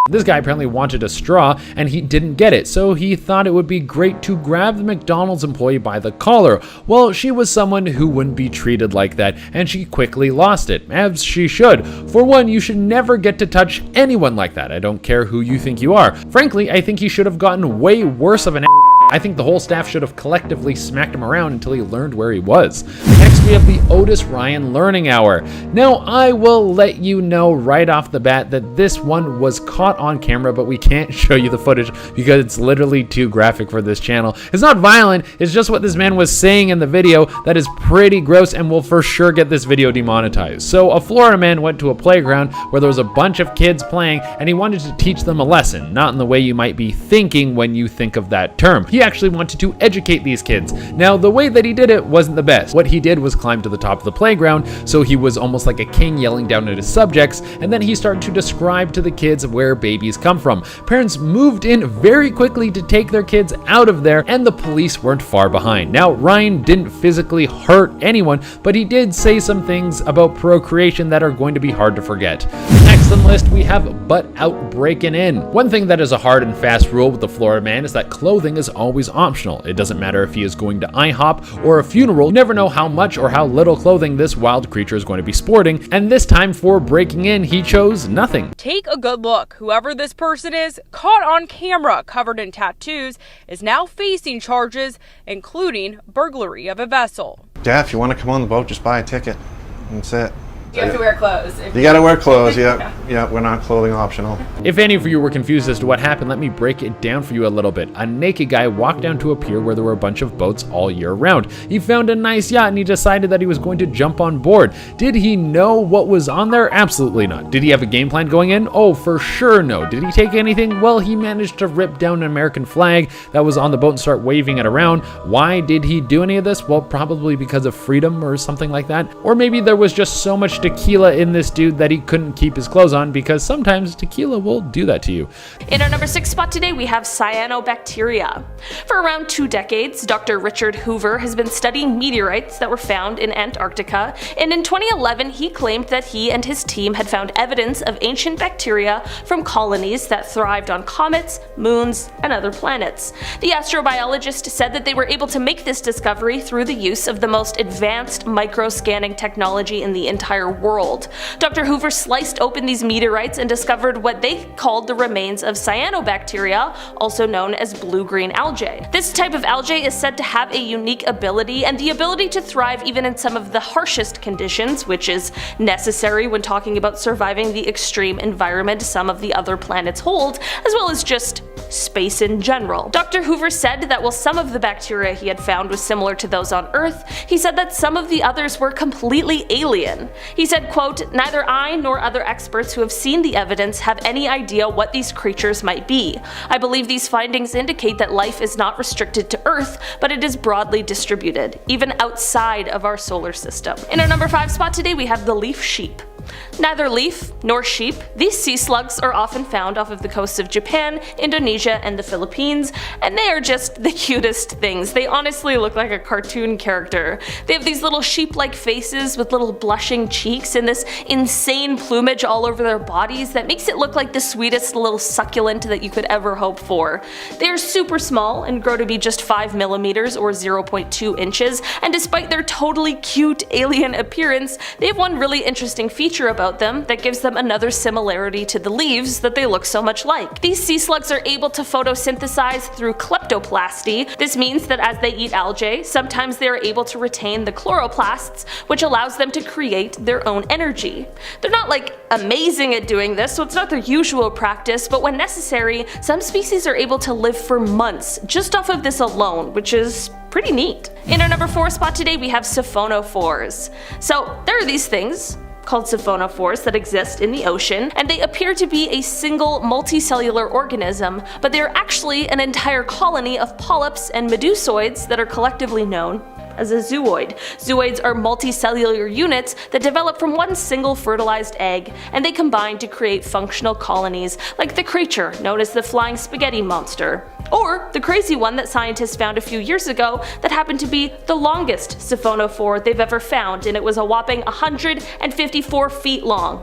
This guy apparently wanted a straw and he didn't get it, so he thought it would be great to grab the McDonald's employee by the collar. Well, she was someone who wouldn't be treated like that, and she quickly lost it, as she should. For one, you should never get to touch anyone like that. I don't care who you think you are. Frankly, I think he should have gotten way worse of an I think the whole staff should have collectively smacked him around until he learned where he was. Next, we have the Otis Ryan Learning Hour. Now, I will let you know right off the bat that this one was caught on camera, but we can't show you the footage because it's literally too graphic for this channel. It's not violent, it's just what this man was saying in the video that is pretty gross and will for sure get this video demonetized. So, a Florida man went to a playground where there was a bunch of kids playing and he wanted to teach them a lesson, not in the way you might be thinking when you think of that term. He actually wanted to educate these kids. Now, the way that he did it wasn't the best. What he did was climb to the top of the playground, so he was almost like a king yelling down at his subjects, and then he started to describe to the kids where babies come from. Parents moved in very quickly to take their kids out of there, and the police weren't far behind. Now, Ryan didn't physically hurt anyone, but he did say some things about procreation that are going to be hard to forget. Next on the list, we have butt out breaking in. One thing that is a hard and fast rule with the Florida man is that clothing is always optional. It doesn't matter if he is going to IHOP or a funeral, you never know how much or how little clothing this wild creature is going to be sporting, and this time for breaking in, he chose nothing. Take a good look. Whoever this person is, caught on camera, covered in tattoos, is now facing charges, including burglary of a vessel. Yeah, if you want to come on the boat, just buy a ticket. That's it. You have to wear clothes. You gotta wear clothes, yeah, we're not clothing optional. If any of you were confused as to what happened, let me break it down for you a little bit. A naked guy walked down to a pier where there were a bunch of boats all year round. He found a nice yacht and he decided that he was going to jump on board. Did he know what was on there? Absolutely not. Did he have a game plan going in? Oh, for sure no. Did he take anything? Well, he managed to rip down an American flag that was on the boat and start waving it around. Why did he do any of this? Well, probably because of freedom or something like that. Or maybe there was just so much tequila in this dude that he couldn't keep his clothes on, because sometimes tequila will do that to you. In our number 6 spot today, we have cyanobacteria. For around 2 decades, Dr. Richard Hoover has been studying meteorites that were found in Antarctica, and in 2011 he claimed that he and his team had found evidence of ancient bacteria from colonies that thrived on comets, moons, and other planets. The astrobiologist said that they were able to make this discovery through the use of the most advanced microscanning technology in the entire world. Dr. Hoover sliced open these meteorites and discovered what they called the remains of cyanobacteria, also known as blue-green algae. This type of algae is said to have a unique ability, and the ability to thrive even in some of the harshest conditions, which is necessary when talking about surviving the extreme environment some of the other planets hold, as well as just space in general. Dr. Hoover said that while some of the bacteria he had found was similar to those on Earth, he said that some of the others were completely alien. He said, quote, "Neither I nor other experts who have seen the evidence have any idea what these creatures might be. I believe these findings indicate that life is not restricted to Earth, but it is broadly distributed, even outside of our solar system." In our number 5 spot today, we have the leaf sheep. Neither leaf nor sheep, these sea slugs are often found off of the coasts of Japan, Indonesia, and the Philippines, and they are just the cutest things. They honestly look like a cartoon character. They have these little sheep-like faces with little blushing cheeks and this insane plumage all over their bodies that makes it look like the sweetest little succulent that you could ever hope for. They are super small and grow to be just 5 millimeters or 0.2 inches, and despite their totally cute alien appearance, they have one really interesting feature feature about them that gives them another similarity to the leaves that they look so much like. These sea slugs are able to photosynthesize through kleptoplasty. This means that as they eat algae, sometimes they are able to retain the chloroplasts, which allows them to create their own energy. They're not like amazing at doing this, so it's not their usual practice, but when necessary, some species are able to live for months just off of this alone, which is pretty neat. In our number 4 spot today, we have siphonophores. So there are these things called siphonophores that exist in the ocean, and they appear to be a single multicellular organism, but they are actually an entire colony of polyps and medusoids that are collectively known as a zooid. Zooids are multicellular units that develop from one single fertilized egg, and they combine to create functional colonies like the creature known as the flying spaghetti monster, or the crazy one that scientists found a few years ago that happened to be the longest siphonophore they've ever found, and it was a whopping 154 feet long.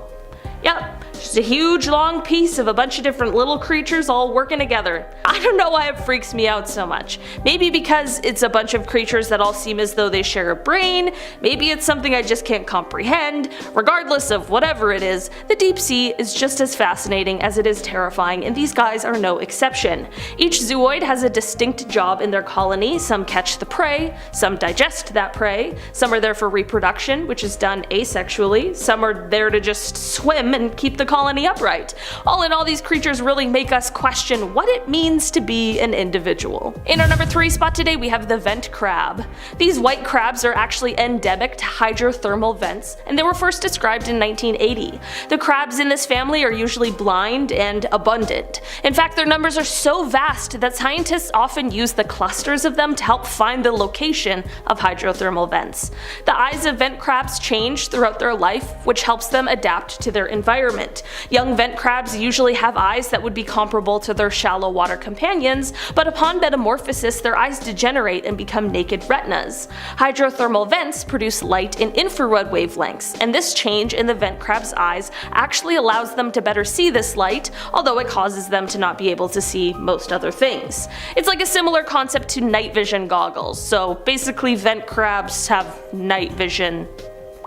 Yep, just a huge long piece of a bunch of different little creatures all working together. I don't know why it freaks me out so much. Maybe because it's a bunch of creatures that all seem as though they share a brain, maybe it's something I just can't comprehend. Regardless of whatever it is, the deep sea is just as fascinating as it is terrifying, and these guys are no exception. Each zooid has a distinct job in their colony. Some catch the prey, some digest that prey, some are there for reproduction, which is done asexually, some are there to just swim and keep the colony upright. All in all, these creatures really make us question what it means to be an individual. In our number 3 spot today, we have the vent crab. These white crabs are actually endemic to hydrothermal vents, and they were first described in 1980. The crabs in this family are usually blind and abundant. In fact, their numbers are so vast that scientists often use the clusters of them to help find the location of hydrothermal vents. The eyes of vent crabs change throughout their life, which helps them adapt to their environment. Young vent crabs usually have eyes that would be comparable to their shallow water companions, but upon metamorphosis their eyes degenerate and become naked retinas. Hydrothermal vents produce light in infrared wavelengths, and this change in the vent crab's eyes actually allows them to better see this light, although it causes them to not be able to see most other things. It's like a similar concept to night vision goggles, so basically vent crabs have night vision.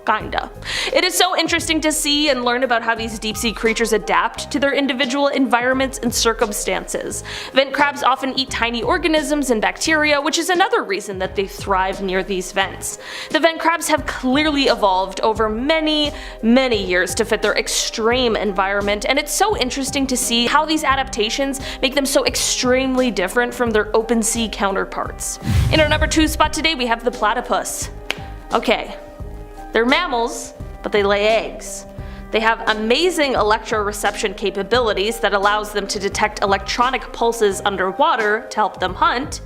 Kinda. It is so interesting to see and learn about how these deep sea creatures adapt to their individual environments and circumstances. Vent crabs often eat tiny organisms and bacteria, which is another reason that they thrive near these vents. The vent crabs have clearly evolved over many years to fit their extreme environment, and it's so interesting to see how these adaptations make them so extremely different from their open sea counterparts. In our number 2 spot today, we have the platypus. Okay. They're mammals, but they lay eggs. They have amazing electroreception capabilities that allows them to detect electronic pulses underwater to help them hunt.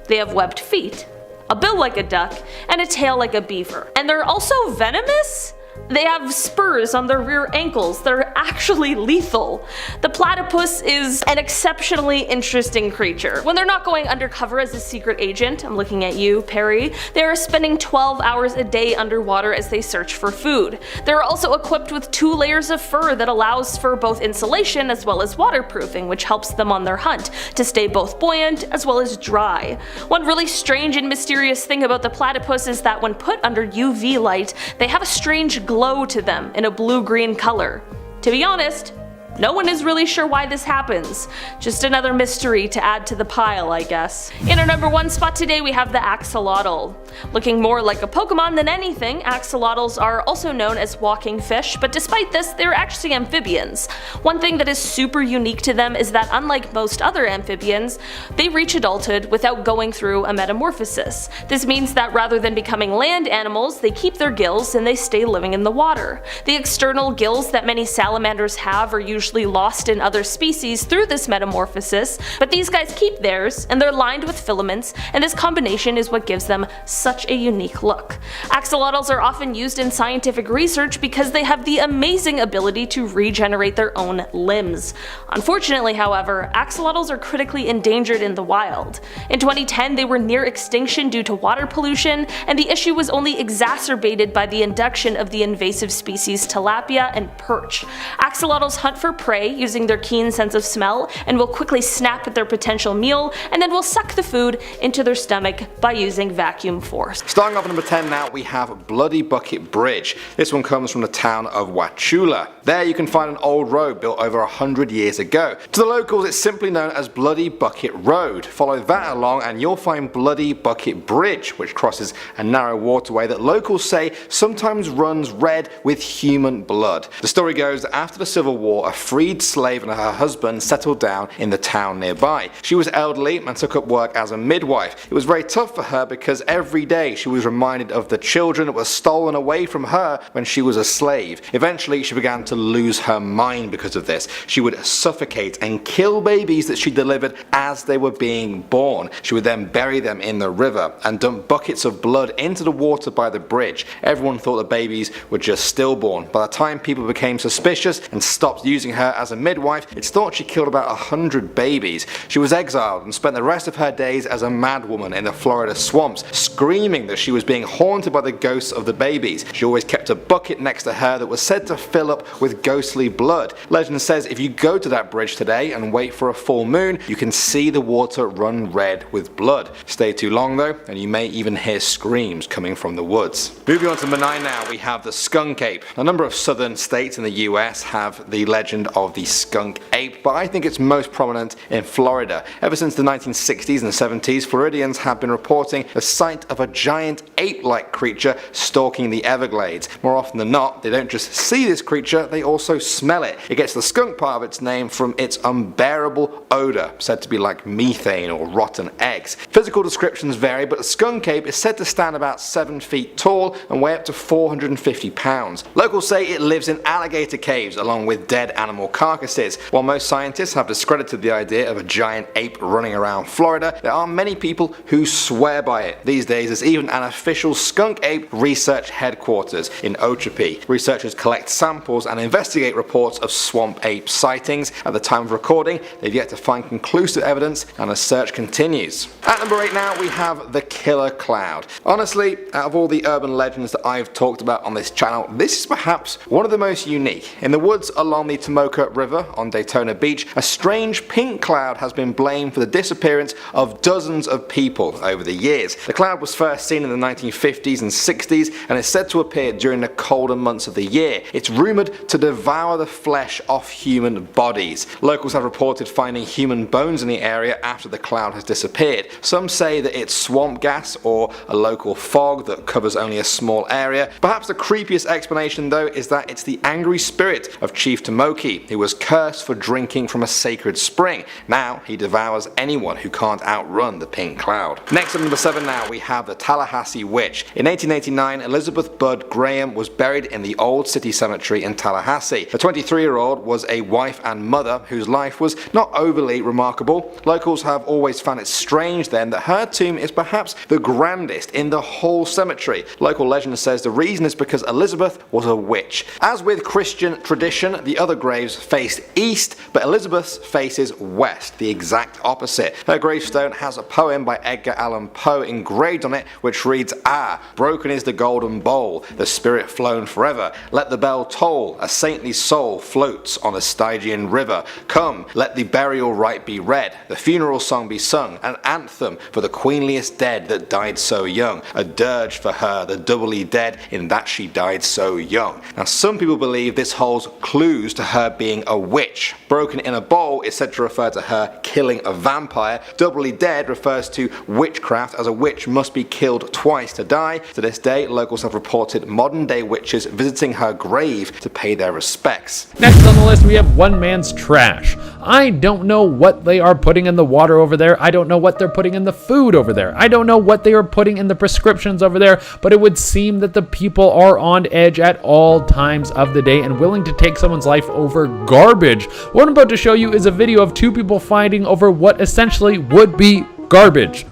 They have webbed feet, a bill like a duck, and a tail like a beaver. And they're also venomous? They have spurs on their rear ankles that are actually lethal. The platypus is an exceptionally interesting creature. When they're not going undercover as a secret agent, I'm looking at you, Perry, they are spending 12 hours a day underwater as they search for food. They're also equipped with 2 layers of fur that allows for both insulation as well as waterproofing, which helps them on their hunt to stay both buoyant as well as dry. One really strange and mysterious thing about the platypus is that when put under UV light, they have a strange glow to them in a blue-green color. To be honest, no one is really sure why this happens. Just another mystery to add to the pile, I guess. In our number 1 spot today, we have the axolotl. Looking more like a Pokemon than anything, axolotls are also known as walking fish, but despite this, they're actually amphibians. One thing that is super unique to them is that unlike most other amphibians, they reach adulthood without going through a metamorphosis. This means that rather than becoming land animals, they keep their gills and they stay living in the water. The external gills that many salamanders have are usually lost in other species through this metamorphosis, but these guys keep theirs, and they're lined with filaments, and this combination is what gives them such a unique look. Axolotls are often used in scientific research because they have the amazing ability to regenerate their own limbs. Unfortunately, however, axolotls are critically endangered in the wild. In 2010, they were near extinction due to water pollution, and the issue was only exacerbated by the induction of the invasive species tilapia and perch. Axolotls hunt for for prey using their keen sense of smell and will quickly snap at their potential meal and then will suck the food into their stomach by using vacuum force. Starting off at number 10 now, we have Bloody Bucket Bridge. This one comes from the town of Wauchula. There you can find an old road built over 100 years ago. To the locals, it's simply known as Bloody Bucket Road. Follow that along and you'll find Bloody Bucket Bridge, which crosses a narrow waterway that locals say sometimes runs red with human blood. The story goes that after the Civil War, a freed slave and her husband settled down in the town nearby. She was elderly and took up work as a midwife. It was very tough for her because every day she was reminded of the children that were stolen away from her when she was a slave. Eventually she began to lose her mind because of this. She would suffocate and kill babies that she delivered as they were being born. She would then bury them in the river and dump buckets of blood into the water by the bridge. Everyone thought the babies were just stillborn. By the time people became suspicious and stopped using her as a midwife, it's thought she killed about 100 babies. She was exiled and spent the rest of her days as a madwoman in the Florida swamps, screaming that she was being haunted by the ghosts of the babies. She always kept a bucket next to her that was said to fill up with ghostly blood. Legend says if you go to that bridge today and wait for a full moon, you can see the water run red with blood. Stay too long though, and you may even hear screams coming from the woods. Moving on to number 9 now, we have the skunk ape. A number of southern states in the US have the legend of the skunk ape, but I think it's most prominent in Florida. Ever since the 1960s and 70s, Floridians have been reporting the sight of a giant ape-like creature stalking the Everglades. More often than not, they don't just see this creature, they also smell it. It gets the skunk part of its name from its unbearable odor, said to be like methane or rotten eggs. Physical descriptions vary, but the skunk ape is said to stand about 7 feet tall and weigh up to 450 pounds. Locals say it lives in alligator caves along with dead animal carcasses. While most scientists have discredited the idea of a giant ape running around Florida, there are many people who swear by it. These days there's even an official skunk ape research headquarters in Ochapee. Researchers collect samples and investigate reports of swamp ape sightings. At the time of recording, they've yet to find conclusive evidence and the search continues. At number 8 now, we have the killer cloud. Honestly, out of all the urban legends that I've talked about on this channel, this is perhaps one of the most unique. In the woods along the Tomoka River on Daytona Beach, a strange pink cloud has been blamed for the disappearance of dozens of people over the years. The cloud was first seen in the 1950s and 60s and is said to appear during the colder months of the year. It's rumoured to devour the flesh off human bodies. Locals have reported finding human bones in the area after the cloud has disappeared. Some say that it's swamp gas or a local fog that covers only a small area. Perhaps the creepiest explanation though is that it's the angry spirit of Chief Tomoki, who was cursed for drinking from a sacred spring. Now he devours anyone who can't outrun the pink cloud. Next at number 7 now, we have the Tallahassee Witch. In 1889, Elizabeth Budd Graham was buried in the Old City Cemetery in Tallahassee. The 23-year-old was a wife and mother whose life was not overly remarkable. Locals have always found it strange then that her tomb is perhaps the grandest in the whole cemetery. Local legend says the reason is because Elizabeth was a witch. As with Christian tradition, the other graves faced east, but Elizabeth's faces west, the exact opposite. Her gravestone has a poem by Edgar Allan Poe engraved on it which reads, "Ah, broken is the golden bowl, the spirit flown forever. Let the bell toll, a saintly soul floats on a Stygian river. Come, let the burial rite be read, the funeral song be sung, an anthem for the queenliest dead that died so young, a dirge for her, the doubly dead, in that she died so young." Now some people believe this holds clues to her being a witch. Broken in a bowl is said to refer to her killing a vampire. Doubly dead refers to witchcraft, as a witch must be killed twice to die. To this day, locals have reported modern day witches visiting her grave to pay their respects. Next on the list, we have one man's trash. I don't know what they are putting in the water over there. I don't know what they're putting in the food over there. I don't know what they are putting in the prescriptions over there, but it would seem that the people are on edge at all times of the day and willing to take someone's life over garbage. What I'm about to show you is a video of two people fighting over what essentially would be garbage.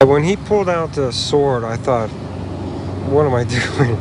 When he pulled out the sword, I thought, what am I doing?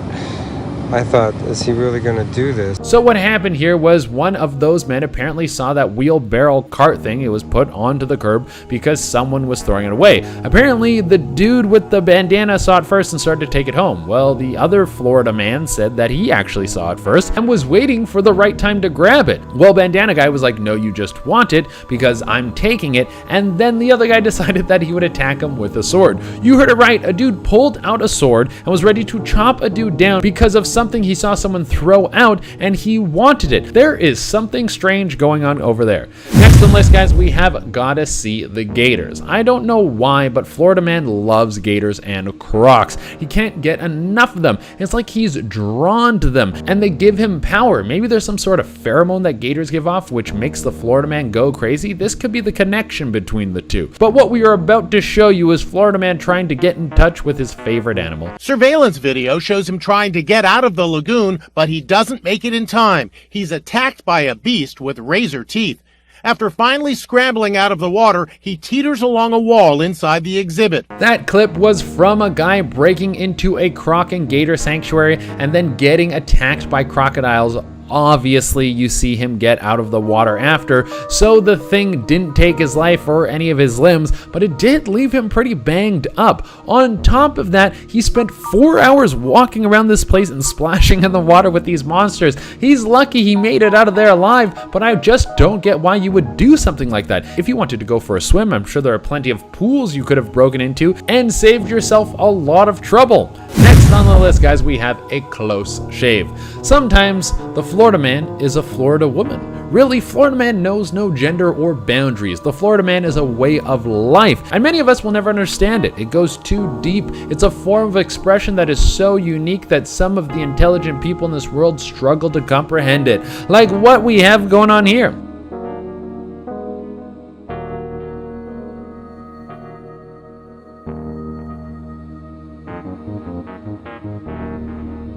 I thought, is he really gonna do this? So what happened here was one of those men apparently saw that wheelbarrow cart thing. It was put onto the curb because someone was throwing it away. Apparently the dude with the bandana saw it first and started to take it home. Well, the other Florida man said that he actually saw it first and was waiting for the right time to grab it. Well, bandana guy was like, no, you just want it because I'm taking it. And then the other guy decided that he would attack him with a sword. You heard it right. A dude pulled out a sword and was ready to chop a dude down because of something he saw someone throw out and he wanted it. There is something strange going on over there. Next on the list, guys, we have gotta see the gators. I don't know why, but Florida man loves gators and crocs. He can't get enough of them. It's like he's drawn to them and they give him power. Maybe there's some sort of pheromone that gators give off which makes the Florida man go crazy. This could be the connection between the two. But what we are about to show you is Florida man trying to get in touch with his favorite animal. Surveillance video shows him trying to get out of the lagoon, but he doesn't make it in time. He's attacked by a beast with razor teeth. After finally scrambling out of the water, he teeters along a wall inside the exhibit. That clip was from a guy breaking into a croc and gator sanctuary and then getting attacked by crocodiles. Obviously, you see him get out of the water after, so the thing didn't take his life or any of his limbs, but it did leave him pretty banged up. On top of that, he spent 4 hours walking around this place and splashing in the water with these monsters. He's lucky he made it out of there alive, but I just don't get why you would do something like that. If you wanted to go for a swim, I'm sure there are plenty of pools you could have broken into and saved yourself a lot of trouble. Next on the list, guys, we have a close shave. Sometimes the Florida man is a Florida woman. Really, Florida man knows no gender or boundaries. The Florida man is a way of life, and many of us will never understand it. It goes too deep. It's a form of expression that is so unique that some of the intelligent people in this world struggle to comprehend it. Like what we have going on here.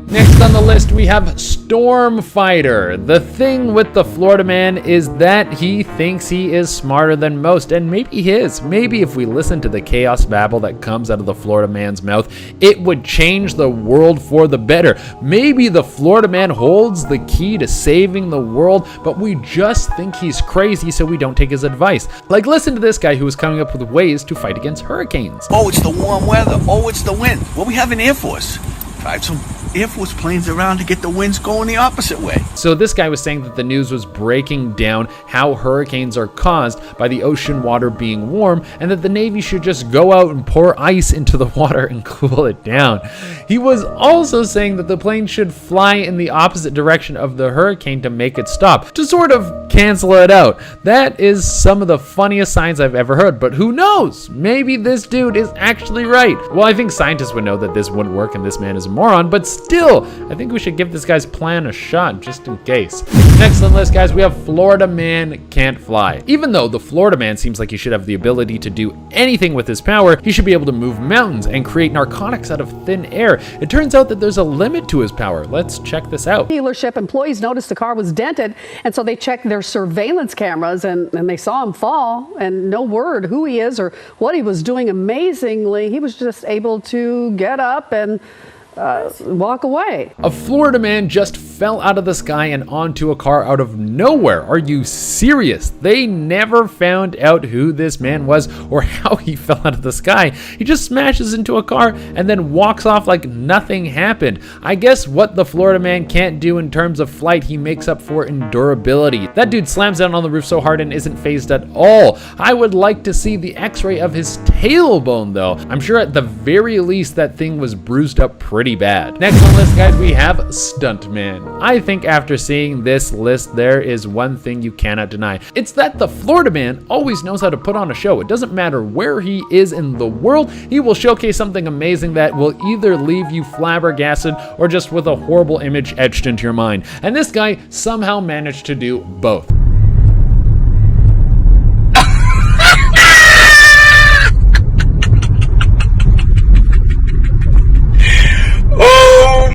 Next on the list, we have Storm Fighter. The thing with the Florida man is that he thinks he is smarter than most, and maybe he is. Maybe if we listen to the chaos babble that comes out of the Florida man's mouth, it would change the world for the better. Maybe the Florida man holds the key to saving the world, but we just think he's crazy, so we don't take his advice. Like, listen to this guy who is coming up with ways to fight against hurricanes. Oh, it's the warm weather. Oh, it's the wind. Well, we have an Air Force. Drive some Air Force planes around to get the winds going the opposite way. So this guy was saying that the news was breaking down how hurricanes are caused by the ocean water being warm, and that the Navy should just go out and pour ice into the water and cool it down. He was also saying that the plane should fly in the opposite direction of the hurricane to make it stop, to sort of cancel it out. That is some of the funniest science I've ever heard, but who knows? Maybe this dude is actually right. Well, I think scientists would know that this wouldn't work and this man is a moron, but still, I think we should give this guy's plan a shot just in case. Next on the list, guys, we have Florida man can't fly. Even though the Florida man seems like he should have the ability to do anything with his power, he should be able to move mountains and create narcotics out of thin air. It turns out that there's a limit to his power. Let's check this out. Dealership employees noticed the car was dented, and so they checked their surveillance cameras and they saw him fall, and no word who he is or what he was doing. Amazingly, he was just able to get up and walk away. A Florida man just fell out of the sky and onto a car out of nowhere. Are you serious? They never found out who this man was or how he fell out of the sky. He just smashes into a car and then walks off like nothing happened. I guess what the Florida man can't do in terms of flight, he makes up for in durability. That dude slams down on the roof so hard and isn't phased at all. I would like to see the x-ray of his tailbone though. I'm sure at the very least that thing was bruised up pretty bad. Next on the list, guys, we have Stuntman. I think after seeing this list, there is one thing you cannot deny. It's that the Florida man always knows how to put on a show. It doesn't matter where he is in the world, he will showcase something amazing that will either leave you flabbergasted or just with a horrible image etched into your mind. And this guy somehow managed to do both.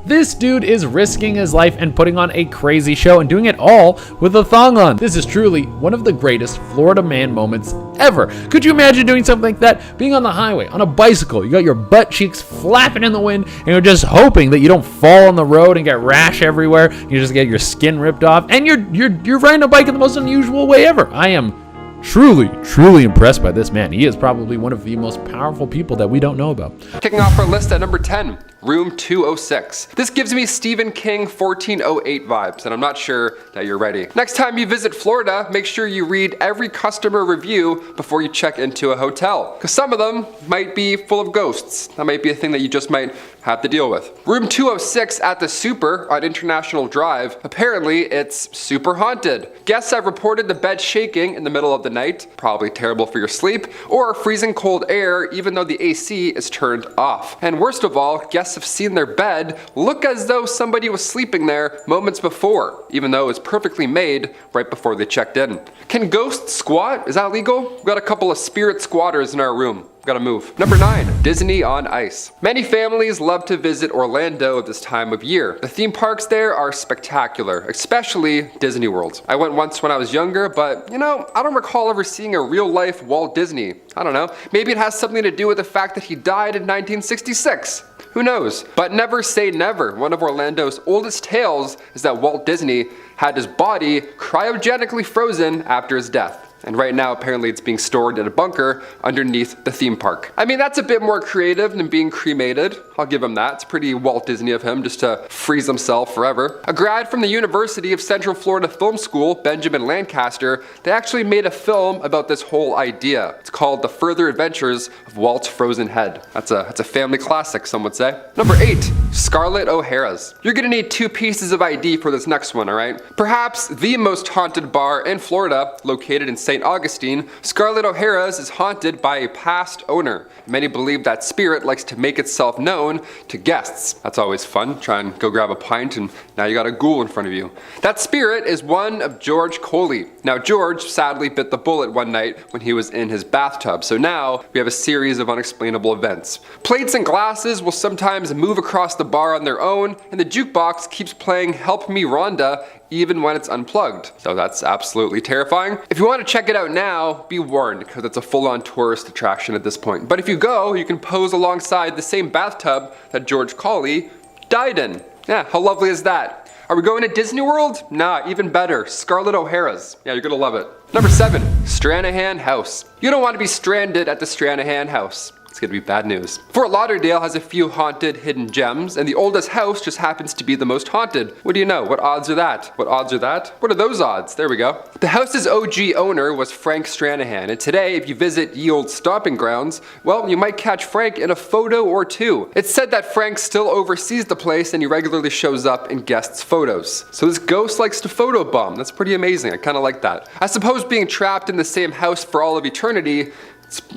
This This dude is risking his life and putting on a crazy show and doing it all with a thong on. This is truly one of the greatest Florida man moments ever. Could you imagine doing something like that? Being on the highway, on a bicycle, you got your butt cheeks flapping in the wind, and you're just hoping that you don't fall on the road and get rash everywhere. You just get your skin ripped off, and you're riding a bike in the most unusual way ever. I am truly impressed by this man. He is probably one of the most powerful people that we don't know about. Kicking off our list at number 10, Room 206. This gives me Stephen King 1408 vibes, and I'm not sure that you're ready. Next time you visit Florida, make sure you read every customer review before you check into a hotel, because some of them might be full of ghosts. That might be a thing that you just might have to deal with. Room 206 at the Super on International Drive. Apparently, it's super haunted. Guests have reported the bed shaking in the middle of the night, probably terrible for your sleep, or freezing cold air even though the AC is turned off. And worst of all, guests have seen their bed look as though somebody was sleeping there moments before, even though it was perfectly made right before they checked in. Can ghosts squat? Is that legal? We've got a couple of spirit squatters in our room. Gotta move. Number 9, Disney on Ice. Many families love to visit Orlando at this time of year. The theme parks there are spectacular, especially Disney World. I went once when I was younger, but I don't recall ever seeing a real life Walt Disney. I don't know. Maybe it has something to do with the fact that he died in 1966. Who knows? But never say never. One of Orlando's oldest tales is that Walt Disney had his body cryogenically frozen after his death. And right now, apparently it's being stored in a bunker underneath the theme park. I mean, that's a bit more creative than being cremated. I'll give him that. It's pretty Walt Disney of him just to freeze himself forever. A grad from the University of Central Florida Film School, Benjamin Lancaster, they actually made a film about this whole idea. It's called The Further Adventures of Walt's Frozen Head. That's a family classic, some would say. Number 8, Scarlett O'Hara's. You're gonna need 2 pieces of ID for this next one, alright? Perhaps the most haunted bar in Florida, located in St. Augustine, Scarlett O'Hara's is haunted by a past owner. Many believe that spirit likes to make itself known to guests. That's always fun. Try and go grab a pint and now you got a ghoul in front of you. That spirit is one of George Coley. Now George sadly bit the bullet one night when he was in his bathtub, so now we have a series of unexplainable events. Plates and glasses will sometimes move across the bar on their own, and the jukebox keeps playing Help Me Rhonda even when it's unplugged. So that's absolutely terrifying. If you want to check it out now, be warned, because it's a full-on tourist attraction at this point. But if you go, you can pose alongside the same bathtub that George Coley died in. Yeah, how lovely is that? Are we going to Disney World? Nah, even better, Scarlett O'Hara's. Yeah, you're gonna love it. Number 7, Stranahan House. You don't want to be stranded at the Stranahan House. It's gonna be bad news. Fort Lauderdale has a few haunted hidden gems, and the oldest house just happens to be the most haunted. What do you know? What odds are that? What odds are that? What are those odds? There we go. The house's OG owner was Frank Stranahan, and today, if you visit ye old stomping grounds, well, you might catch Frank in a photo or two. It's said that Frank still oversees the place, and he regularly shows up in guests' photos. So this ghost likes to photobomb. That's pretty amazing. I kind of like that. I suppose being trapped in the same house for all of eternity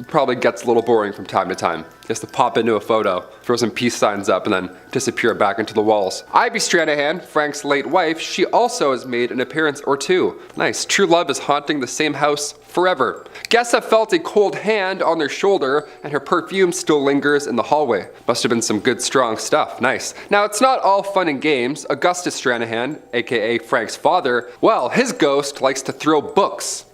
probably gets a little boring from time to time. Just to pop into a photo, throw some peace signs up, and then disappear back into the walls. Ivy Stranahan, Frank's late wife, she also has made an appearance or two. Nice. True love is haunting the same house forever. Guests have felt a cold hand on their shoulder, and her perfume still lingers in the hallway. Must have been some good, strong stuff. Nice. Now, it's not all fun and games. Augustus Stranahan, aka Frank's father, well, his ghost likes to throw books.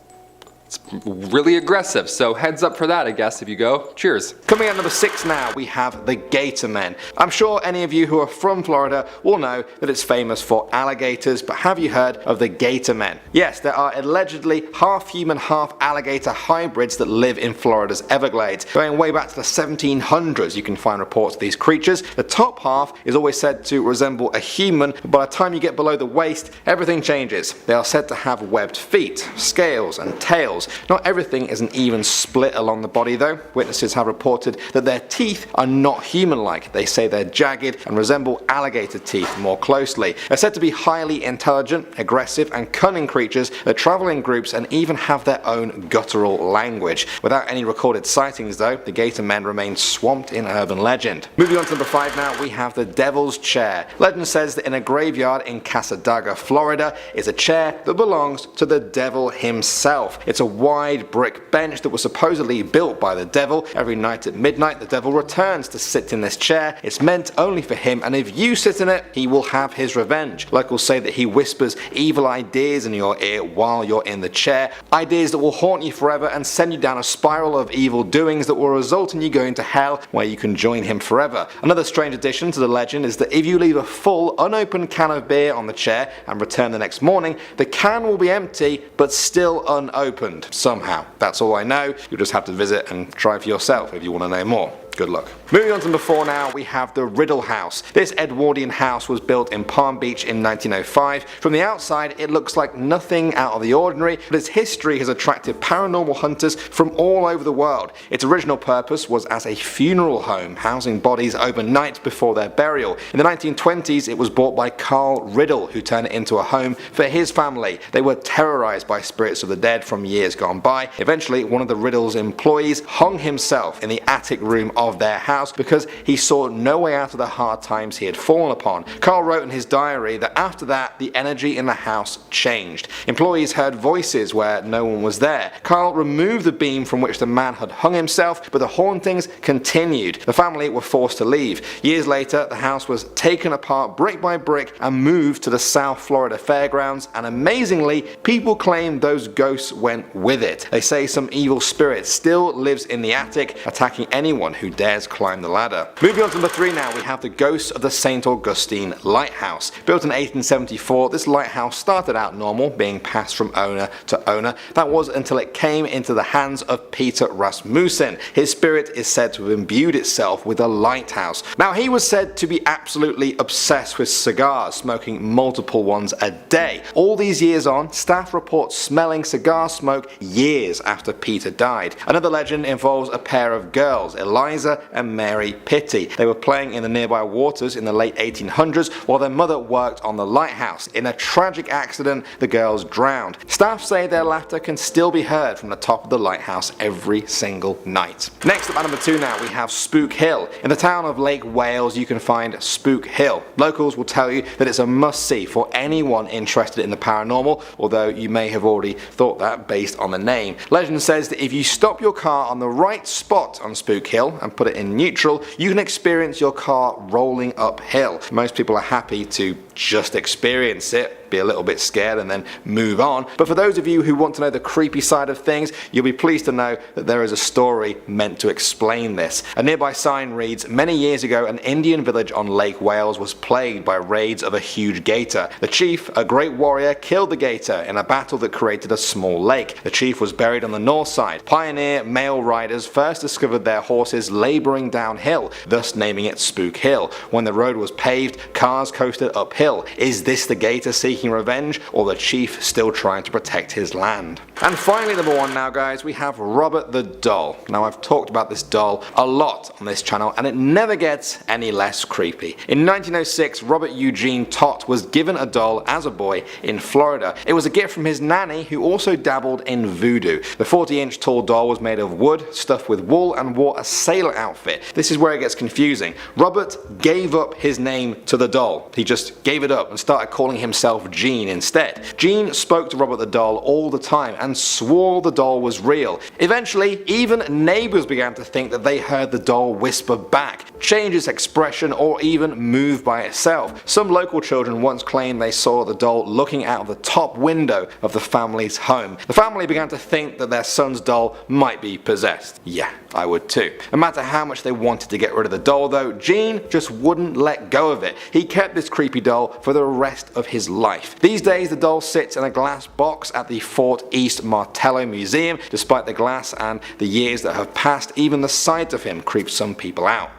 It's really aggressive, so heads up for that, I guess, if you go. Cheers. Coming at number 6 now, we have the Gator Men. I'm sure any of you who are from Florida will know that it's famous for alligators, but have you heard of the Gator Men? Yes, there are allegedly half human, half alligator hybrids that live in Florida's Everglades. Going way back to the 1700s, you can find reports of these creatures. The top half is always said to resemble a human, but by the time you get below the waist, everything changes. They are said to have webbed feet, scales, and tails. Not everything is an even split along the body though. Witnesses have reported that their teeth are not human-like. They say they're jagged and resemble alligator teeth more closely. They're said to be highly intelligent, aggressive, and cunning creatures that travel in groups and even have their own guttural language. Without any recorded sightings though, the Gator Men remain swamped in urban legend. Moving on to number 5 now, we have the Devil's Chair. Legend says that in a graveyard in Casadaga, Florida, is a chair that belongs to the devil himself. It's a wide brick bench that was supposedly built by the devil. Every night at midnight, the devil returns to sit in this chair. It's meant only for him, and if you sit in it, he will have his revenge. Locals say that he whispers evil ideas in your ear while you're in the chair, ideas that will haunt you forever and send you down a spiral of evil doings that will result in you going to hell, where you can join him forever. Another strange addition to the legend is that if you leave a full, unopened can of beer on the chair and return the next morning, the can will be empty but still unopened. Somehow. That's all I know. You'll just have to visit and try for yourself if you want to know more. Good luck. Moving on to number 4 now, we have the Riddle House. This Edwardian house was built in Palm Beach in 1905. From the outside, it looks like nothing out of the ordinary, but its history has attracted paranormal hunters from all over the world. Its original purpose was as a funeral home, housing bodies overnight before their burial. In the 1920s, it was bought by Carl Riddle, who turned it into a home for his family. They were terrorized by spirits of the dead from years gone by. Eventually, one of the Riddle's employees hung himself in the attic room of their house because he saw no way out of the hard times he had fallen upon. Carl wrote in his diary that after that, the energy in the house changed. Employees heard voices where no one was there. Carl removed the beam from which the man had hung himself, but the hauntings continued. The family were forced to leave. Years later, the house was taken apart brick by brick and moved to the South Florida Fairgrounds, and amazingly, people claim those ghosts went with it. They say some evil spirit still lives in the attic, attacking anyone who dares climb the ladder. Moving on to number 3 now, we have the ghost of the St. Augustine Lighthouse. Built in 1874, this lighthouse started out normal, being passed from owner to owner. That was until it came into the hands of Peter Rasmussen. His spirit is said to have imbued itself with a lighthouse. Now, he was said to be absolutely obsessed with cigars, smoking multiple ones a day. All these years on, staff report smelling cigar smoke years after Peter died. Another legend involves a pair of girls, Eliza and Mary Pitty. They were playing in the nearby waters in the late 1800s while their mother worked on the lighthouse. In a tragic accident, the girls drowned. Staff say their laughter can still be heard from the top of the lighthouse every single night. Next up at number 2 now, we have Spook Hill. In the town of Lake Wales, you can find Spook Hill. Locals will tell you that it's a must-see for anyone interested in the paranormal, although you may have already thought that based on the name. Legend says that if you stop your car on the right spot on Spook Hill and put it in neutral, you can experience your car rolling uphill. Most people are happy to just experience it, be a little bit scared and then move on. But for those of you who want to know the creepy side of things, you'll be pleased to know that there is a story meant to explain this. A nearby sign reads, "Many years ago, an Indian village on Lake Wales was plagued by raids of a huge gator. The chief, a great warrior, killed the gator in a battle that created a small lake. The chief was buried on the north side. Pioneer male riders first discovered their horses laboring downhill, thus naming it Spook Hill. When the road was paved, cars coasted uphill. Is this the gator seeking revenge, or the chief still trying to protect his land?" And finally, number 1 now, guys, we have Robert the Doll. Now, I've talked about this doll a lot on this channel, and it never gets any less creepy. In 1906, Robert Eugene Tott was given a doll as a boy in Florida. It was a gift from his nanny, who also dabbled in voodoo. The 40-inch tall doll was made of wood, stuffed with wool, and wore a sailor outfit. This is where it gets confusing. Robert gave up his name to the doll. He just gave it up and started calling himself Gene instead. Gene spoke to Robert the Doll all the time and swore the doll was real. Eventually, even neighbors began to think that they heard the doll whisper back, change its expression, or even move by itself. Some local children once claimed they saw the doll looking out of the top window of the family's home. The family began to think that their son's doll might be possessed. Yeah, I would too. No matter how much they wanted to get rid of the doll though, Gene just wouldn't let go of it. He kept this creepy doll for the rest of his life. These days, the doll sits in a glass box at the Fort East Martello Museum. Despite the glass and the years that have passed, even the sight of him creeps some people out.